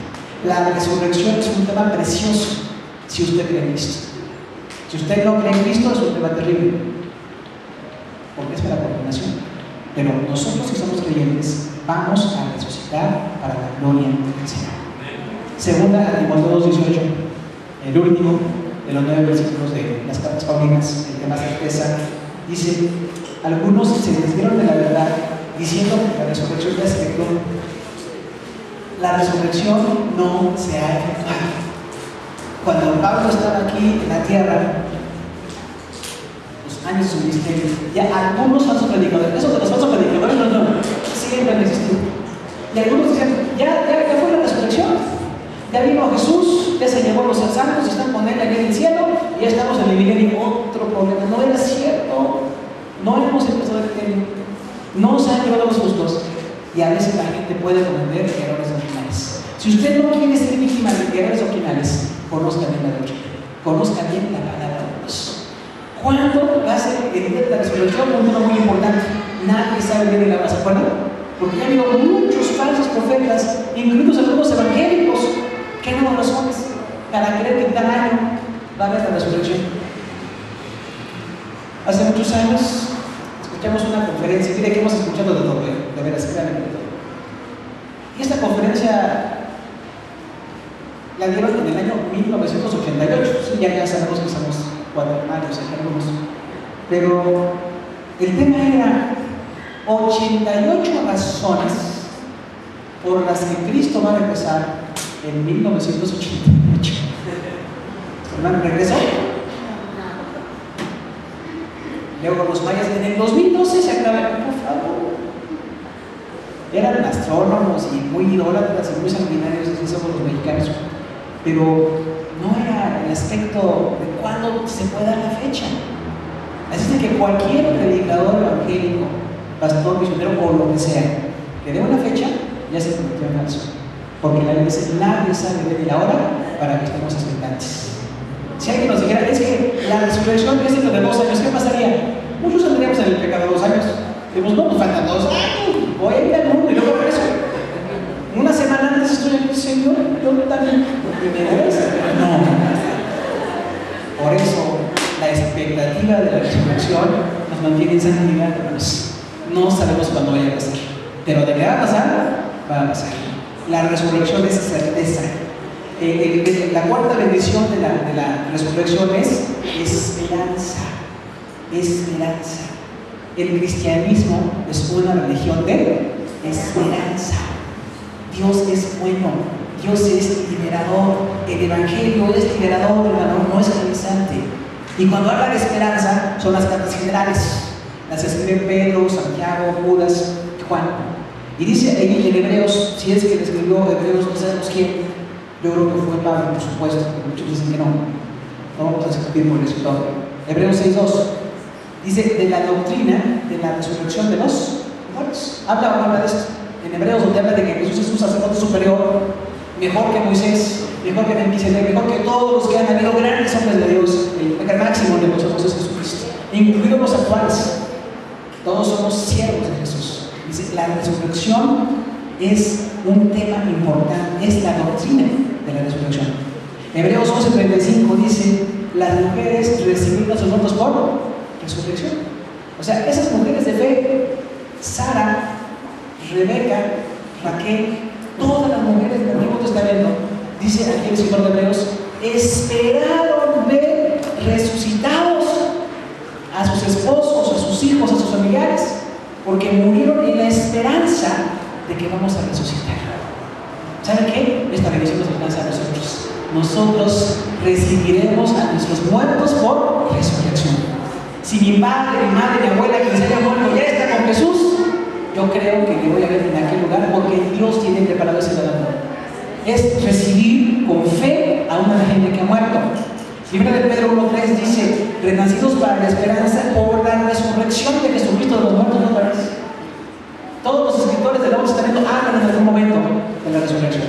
La resurrección es un tema precioso si usted cree en Cristo. Si usted no cree en Cristo, es un tema terrible, porque es para la condenación. Pero nosotros, si somos creyentes, vamos a resucitar para la gloria del Señor. Segunda a Timoteo 2:18, el último de los 9 versículos de las cartas paulinas, el que más certeza dice: algunos se desviaron de la verdad diciendo que la resurrección ya se efectuó. La resurrección no se ha efectuado. Cuando Pablo estaba aquí en la tierra, los años de su ministerio, ya algunos falsos predicadores, eso de los falsos predicadores no, siempre han existido. Y algunos decían, ya fue la resurrección. Ya vino Jesús, ya se llevó a los santos, están con Él allá en el cielo, y ya estamos en el milenio. Otro problema, no era cierto. No hemos empezado el milenio. No se han llevado los justos. Y a veces la gente puede cometer errores doctrinales. Si usted no quiere ser víctima de errores doctrinales, conozca bien la doctrina, conozca bien la palabra de Dios. ¿Cuándo va a ser el día de la resurrección? Un tema muy importante. Nadie sabe bien de la base, ¿de acuerdo? Porque ya ha habido muchos falsos profetas, incluidos algunos evangélicos, que han dado razones para creer que en tal año va a haber la resurrección. Hace muchos años escuchamos una conferencia, mire que hemos escuchado de todo, de veras, créanme de todo. Y esta conferencia la dieron en el año 1988, sí, ya sabemos que somos cuaternarios aquí algunos, pero el tema era 88 razones por las que Cristo va a regresar en 1988. ¿Hermano, regresó? Luego los mayas, en el 2012 se acaba, por favor. Eran astrónomos y muy idólatras y muy sanguinarios, así somos los mexicanos. Pero no era el aspecto de cuándo se puede dar la fecha. Así es que cualquier predicador evangélico, pastor, misionero o lo que sea, que dé una fecha, ya se convirtió en falso. Porque la Biblia dice, nadie sabe de la hora para que estemos expectantes. Si alguien nos dijera, es que la resurrección es dentro de 2 años, ¿qué pasaría? Muchos andaríamos en el pecado 2 años. Decimos, no, nos faltan 2 años, voy a ir al mundo y luego regreso. Una semana antes estoy aquí, Señor, yo también, por primera vez. No. Por eso, la expectativa de la resurrección nos mantiene en santidad, hermanos. No sabemos cuándo vaya a pasar, pero de que va a pasar, va a pasar. La resurrección es certeza. La cuarta bendición de la resurrección es esperanza. Esperanza. El cristianismo es una religión de esperanza. Dios es bueno, Dios es liberador. El evangelio es liberador, hermano, no es esclavizante. Y cuando habla de esperanza, son las cartas generales. Las escribe Pedro, Santiago, Judas, Juan. Y dice ahí en Hebreos, si es que le escribió Hebreos, no sabemos quién. Yo creo que fue Pablo, por supuesto, porque muchos dicen que no. No vamos a discutir por eso todo. Hebreos 6:2 dice de la doctrina de la resurrección de los muertos. Habla de esto. En Hebreos, donde habla de que Jesús es un sacerdote superior, mejor que Moisés, mejor que Melquisedec, mejor que todos los que han habido grandes hombres de Dios. El máximo de nosotros es Jesucristo, incluidos los actuales. Todos somos siervos de Jesús. Dice, la resurrección es un tema importante, es la doctrina de la resurrección. Hebreos 11:35 dice, las mujeres recibieron a sus muertos por resurrección. O sea, esas mujeres de fe, Sara, Rebeca, Raquel, todas las mujeres del Antiguo Testamento, dice aquí el escritor de Hebreos, esperaron ver resucitados a sus esposos, a sus hijos, a sus familiares, porque murieron en la esperanza de que vamos a resucitar. ¿Saben qué? Esta bendición nos alcanza a nosotros. Nosotros recibiremos a nuestros muertos por resurrección. Si mi padre, mi madre, mi abuela, quien se haya muerto ya está con Jesús, yo creo que le voy a ver en aquel lugar porque Dios tiene preparado ese lugar. Es recibir con fe a una gente que ha muerto. Primera de Pedro 1:3 dice, renacidos para la esperanza por la resurrección de Jesucristo de los muertos, ¿no parece? Todos los escritores del Nuevo Testamento hablan en algún momento de la resurrección.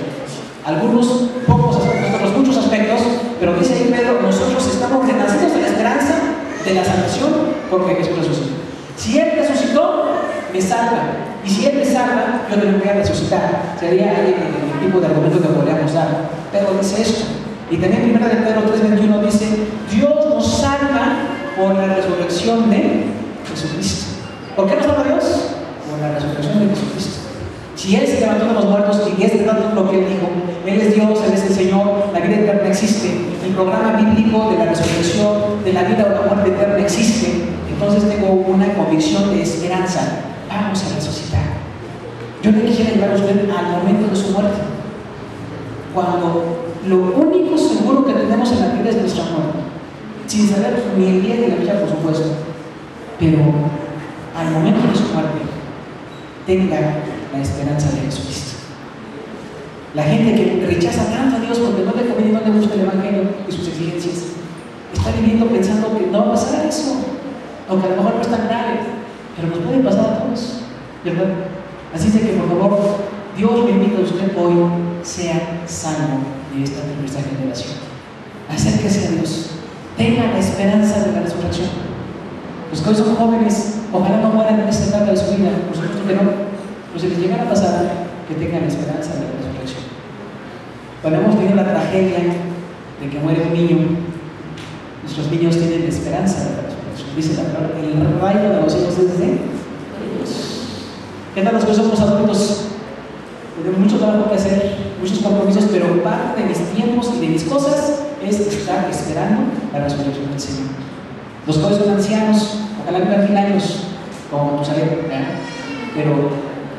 Algunos pocos aspectos, otros muchos aspectos, pero dice ahí Pedro, nosotros estamos renacidos de la esperanza de la salvación porque Jesús resucitó. Si Él resucitó, me salva. Y si Él me salva, yo también voy a resucitar. Sería el tipo de argumento que podríamos dar. Pedro dice esto. Y también primera de Pedro 3:21 dice, Dios nos salva por la resurrección de Jesucristo. ¿Por qué nos salva Dios? Por la resurrección de Jesucristo. Si Él se levantó de los muertos y es verdad lo que Él dijo, Él es Dios, Él es el Señor, la vida eterna existe, el programa bíblico de la resurrección, de la vida o la muerte eterna existe, entonces tengo una convicción de esperanza. Vamos a resucitar. Yo le quisiera llevar a usted al momento de su muerte, cuando lo único seguro que tenemos en la vida es nuestra muerte, sin saber ni el día ni la fecha, por supuesto, pero al momento de su muerte tenga la esperanza de Jesucristo. La gente que rechaza tanto a Dios porque no le conviene, no le gusta el Evangelio y sus exigencias, está viviendo pensando que no va a pasar eso, aunque a lo mejor no es tan grave, pero nos puede pasar a todos, ¿verdad? Así es de que por favor, Dios me invita a usted hoy, sea salvo de esta nuestra generación. Acérquese a Dios, tenga la esperanza de la resurrección. Los que hoy son jóvenes, ojalá no mueran en esta etapa de su vida, por supuesto que no. Pero si les llegara a pasar, que tengan la esperanza de la resurrección. Cuando hemos tenido la tragedia de que muere un niño, nuestros niños tienen la esperanza de la resurrección. Dice la palabra, el reino de los cielos es de Dios. ¿Qué tal los que somos adultos? Tenemos mucho trabajo que hacer, muchos compromisos, pero parte de mis tiempos y de mis cosas es estar esperando la resurrección del Señor. Los cuales son ancianos, ojalá vivan 1000 años, como Matusalén, pero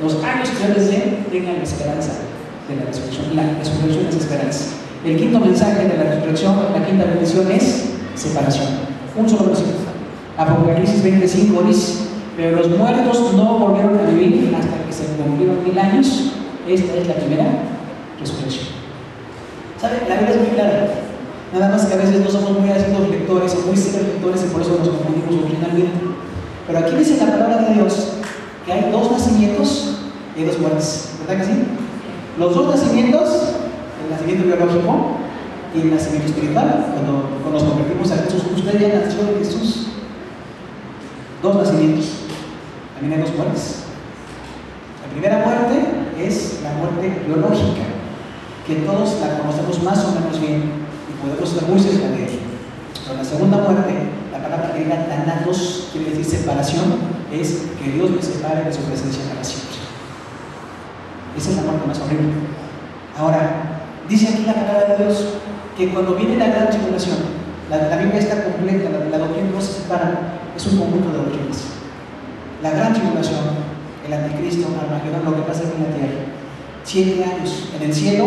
los años que yo les dé tengan la esperanza de la resurrección. La resurrección es esperanza. El quinto mensaje de la resurrección, la quinta bendición es separación. Un solo versículo. Apocalipsis 25 dice, pero los muertos no volvieron a vivir hasta que se cumplieron 1000 años. Esta es la primera resurrección. ¿Saben? La Biblia es muy clara. Nada más que a veces no somos muy ácidos lectores o muy serios lectores y por eso nos confundimos originalmente. Pero aquí dice la palabra de Dios que hay dos nacimientos y dos muertes, ¿verdad que sí? Los dos nacimientos, el nacimiento biológico y el nacimiento espiritual, cuando nos convertimos a Jesús. Usted ya nació de Jesús. Dos nacimientos, también hay dos muertes. La primera muerte es la muerte biológica, que todos la conocemos más o menos bien y podemos estar muy cerca de ella. Pero la segunda muerte, la palabra griega thanatos, quiere decir separación, es que Dios me separe de su presencia para siempre. Esa es la muerte más horrible. Ahora, dice aquí la palabra de Dios que cuando viene la gran tribulación, la Biblia está completa, la doctrina no se separa, es un conjunto de doctrinas. La gran tribulación, el anticristo, Armagedón, lo que pasa aquí en la tierra. 7 años en el cielo,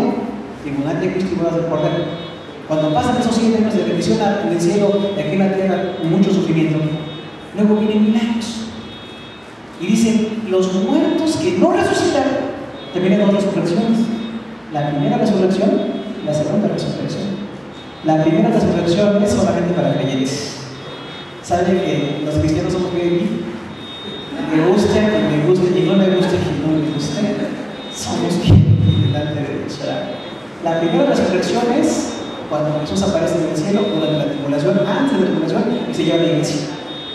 tribunal de Cristo y bodas del Cordero. Cuando pasan esos 7 años de bendición en el cielo, y aquí en la tierra, mucho sufrimiento, luego vienen 1000 años. Y dice, los muertos que no resucitaron, también hay dos resurrecciones. La primera resurrección y la segunda resurrección. La primera resurrección es solamente para creyentes. ¿Saben que los cristianos somos creyentes? Me gusta, que me guste, y no me gusta, que no me guste. Somos bien delante de Dios. La primera resurrección es cuando Jesús aparece en el cielo durante la tribulación, antes de la tribulación, y se lleva a la iglesia.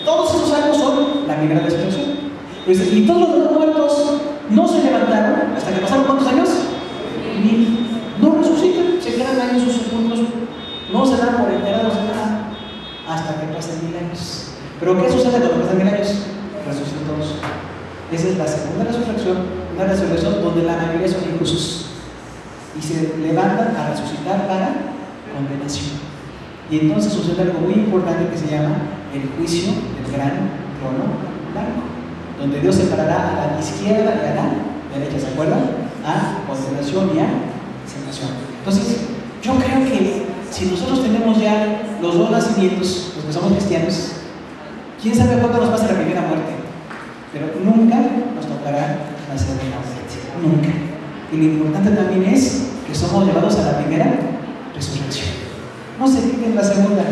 Todos esos años son la primera resurrección. Y todos los demás muertos no se levantaron hasta que pasaron ¿cuántos años? 1000. No resucitan, se quedan ahí en sus sepulcros, no se dan por enterados de nada hasta que pasen 1000 años. ¿Pero qué sucede cuando pasan 1000 años? Resucitan todos. Esa es la segunda resurrección, una resurrección donde la mayoría son inclusos y se levantan a resucitar para condenación. Y entonces sucede algo muy importante que se llama el juicio del gran trono blanco, donde Dios separará a la izquierda y a la derecha, ¿se acuerdan? A condenación y a salvación. Entonces, yo creo que si nosotros tenemos ya los dos nacimientos, los que somos cristianos, quién sabe cuándo nos pasa la primera muerte, pero nunca nos tocará la segunda muerte, nunca. Y lo importante también es que somos llevados a la primera resurrección. No se quiten la segunda.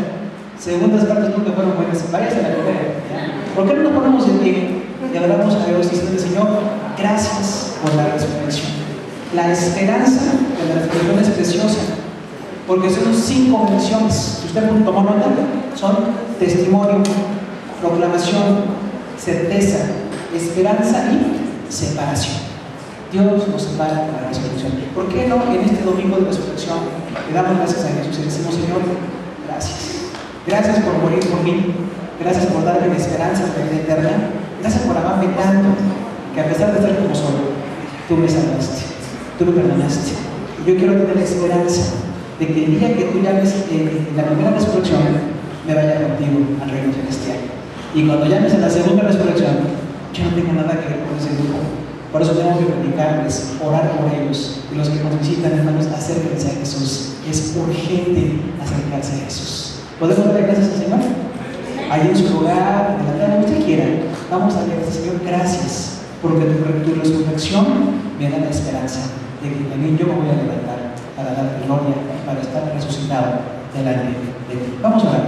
Segundas partes nunca fueron buenas. Váyase a la primera. ¿Por qué no nos ponemos de pie y adoramos a Dios diciendo, Señor, gracias por la resurrección? La esperanza de la resurrección es preciosa, porque son 5 menciones. Si usted tomó nota, son testimonio, proclamación, certeza, esperanza y separación. Dios nos separa para la resurrección. ¿Por qué no en este domingo de resurrección le damos gracias a Jesús y decimos, Señor, gracias? Gracias por morir por mí. Gracias por darme la esperanza de la vida eterna. Gracias por amarme tanto que a pesar de estar como soy, tú me salvaste, tú me perdonaste. Y yo quiero tener la esperanza de que el día que tú llames en la primera resurrección, me vaya contigo al reino celestial. Y cuando llames en la segunda resurrección, yo no tengo nada que ver con ese grupo. Por eso tenemos que predicarles, orar por ellos. Y los que nos visitan, hermanos, acérquense a Jesús. Es urgente acercarse a Jesús. ¿Podemos darle gracias al Señor? Ahí en su lugar, en la tierra, donde usted quiera. Vamos a darle, Señor, gracias, porque tu resurrección me da la esperanza de que también yo me voy a levantar para darte gloria, para estar resucitado delante de ti. Vamos a orar.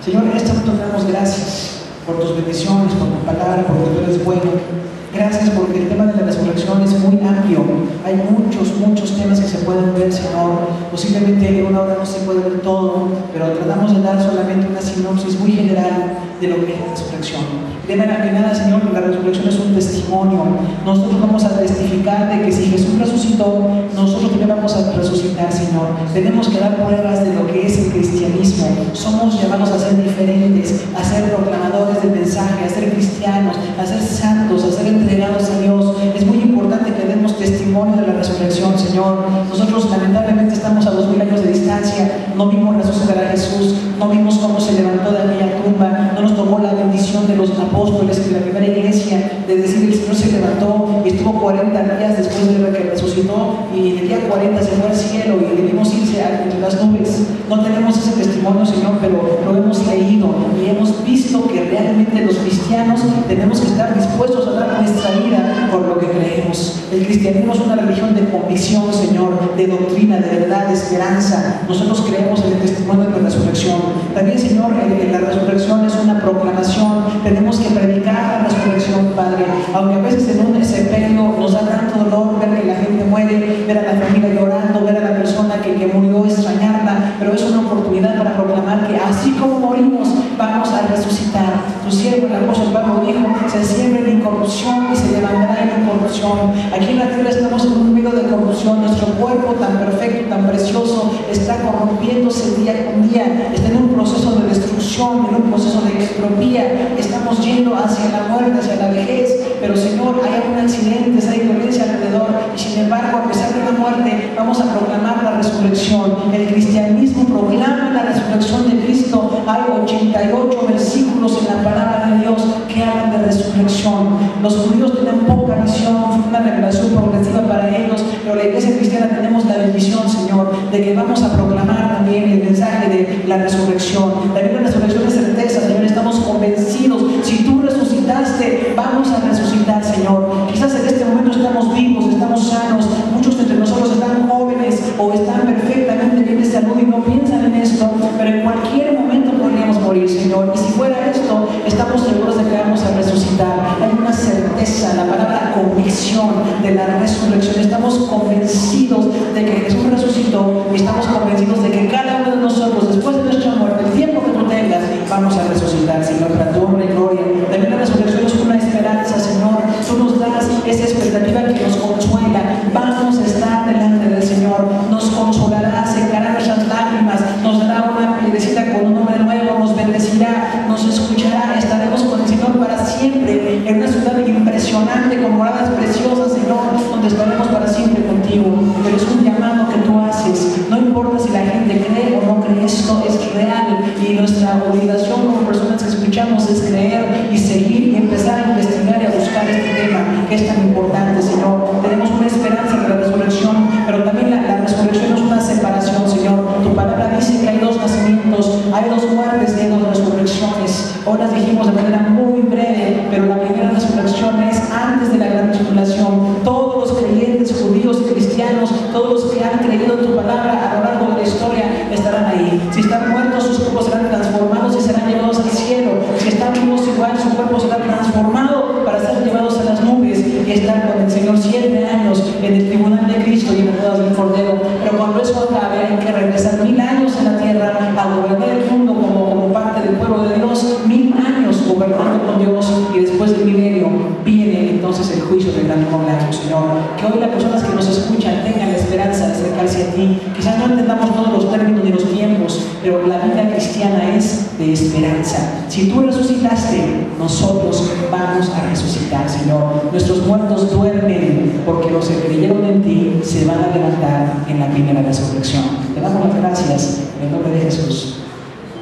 Señor, en esta noche te damos gracias por tus bendiciones, por tu palabra, porque tú eres bueno. Gracias porque el tema de la resurrección es muy amplio. Hay muchos temas que se pueden ver, Señor. Posiblemente en una hora no se puede ver todo, pero tratamos de dar solamente una sinopsis muy general de lo que es la resurrección. De manera que nada, Señor, la resurrección es un testimonio. Nosotros vamos a testificar de que si Jesús resucitó, nosotros también vamos a resucitar, Señor. Tenemos que dar pruebas de lo que es el cristianismo. Somos llamados a ser diferentes, a ser proclamadores del mensaje, a ser cristianos, a ser santos, a ser entregados a Dios. Es muy importante que demos testimonio de la resurrección, Señor. Nosotros lamentablemente estamos a 2000 años de distancia. No vimos resucitar a Jesús, no vimos cómo se levantó de aquella tumba, no nos tomó la bendición de los apóstoles y de la primera iglesia de decir el Señor se levantó y estuvo 40 días después de que resucitó y de día 40 se fue al cielo y le vimos irse entre las nubes. No tenemos ese testimonio, Señor, pero lo hemos leído y hemos visto que realmente los cristianos tenemos que estar dispuestos a dar nuestra vida por lo que creemos. El cristianismo es una religión de convicción, Señor, de doctrina, de verdad, de esperanza. Nosotros creemos en el testimonio de la resurrección. También, Señor, la resurrección es una proclamación. Tenemos que predicar la resurrección, Padre. Aunque a veces en un sepelio nos da tanto dolor ver que la gente muere, ver a la familia llorando, ver a la persona que murió, extrañarla, pero es una oportunidad para proclamar que así como morimos, vamos a resucitar. Tu siervo, el apóstol Pablo, dijo: se siembra en incorrupción y se levantará en incorrupción. Aquí en la tierra estamos en un medio de corrupción. Nuestro cuerpo tan perfecto, tan precioso, está corrompiéndose día con día, está en un proceso de destrucción, en un proceso de entropía. Estamos yendo hacia la muerte, hacia la vejez, pero Señor, hay algún accidentes, hay violencia alrededor, y sin embargo, a pesar de la muerte, vamos a proclamar la resurrección. El cristianismo proclama la resurrección de Cristo. Hay 88 versículos en la palabra de Dios que hablan de resurrección. Los judíos tienen poca visión, fue una revelación progresiva para ellos, pero la iglesia cristiana tenemos la bendición, Señor, de que vamos a proclamar también el mensaje de la resurrección. También la resurrección es certeza, Señor, estamos convencidos. Si tú resucitaste, vamos a resucitar, Señor. Quizás en este momento estamos vivos, estamos sanos, muchos entre nosotros están jóvenes o están perfectamente bien de salud y no piensan en esto, pero en cualquier momento podríamos morir, Señor. Y si fuera esto, estamos seguros de que vamos a resucitar. Hay una certeza, la palabra convicción de la resurrección. Estamos convencidos de que Jesús resucitó y estamos convencidos de que cada uno de nosotros, después de nuestra muerte, el tiempo que tú tengas, vamos a resucitar, Señor, para tu honra y gloria. También la resurrección es una esperanza, Señor. Tú nos das esa expectativa que nos consuela. Vamos a estar delante del Señor. Nos consolará, secará nuestras lágrimas, nos dará una piedrecita con un nombre nuevo, nos bendecirá, nos escuchará. Estaremos con el Señor para siempre, en una ciudad impresionante, con moradas preciosas, Señor, donde estaremos para siempre contigo. Pero es un llamado que tú haces. No importa si la gente cree o no cree, esto es real, y nuestra obligación como personas que escuchamos es creer y seguir y empezar a investigar y a buscar este tema que es tan importante, Señor. Tenemos una esperanza de la resurrección, pero también la resurrección es una separación, Señor. Tu palabra dice que hay dos nacimientos, hay dos muertes y hay dos resurrecciones. Hoy las dijimos de manera muy breve, pero la primera resurrección es antes de la gran tribulación. Todos los creyentes judíos y cristianos, todos los que han creído en tu palabra a lo largo de la historia, estarán ahí. Si están muertos, sus cuerpos serán transformados y serán llevados al cielo. Si están vivos, igual su cuerpo será transformado para ser llevados a las nubes y estar con el Señor 7 años en el tribunal de Cristo y en las bodas del Cordero. Pero cuando eso acabe, hay que regresar 1000 años en la tierra a gobernar el mundo como parte del pueblo de Dios. 1000 años gobernando con Dios, y después del milenio viene entonces el juicio del gran congreso, Señor. Que hoy las personas que nos escuchan tengan la esperanza de acercarse a ti. Quizás no entendamos todos los términos ni los tiempos, pero la vida cristiana es de esperanza. Si tú resucitaste, nosotros vamos a resucitar, Señor. Nuestros muertos duermen, porque los que creyeron en ti se van a levantar en la primera resurrección. Te damos las gracias en el nombre de Jesús.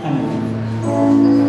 Amén.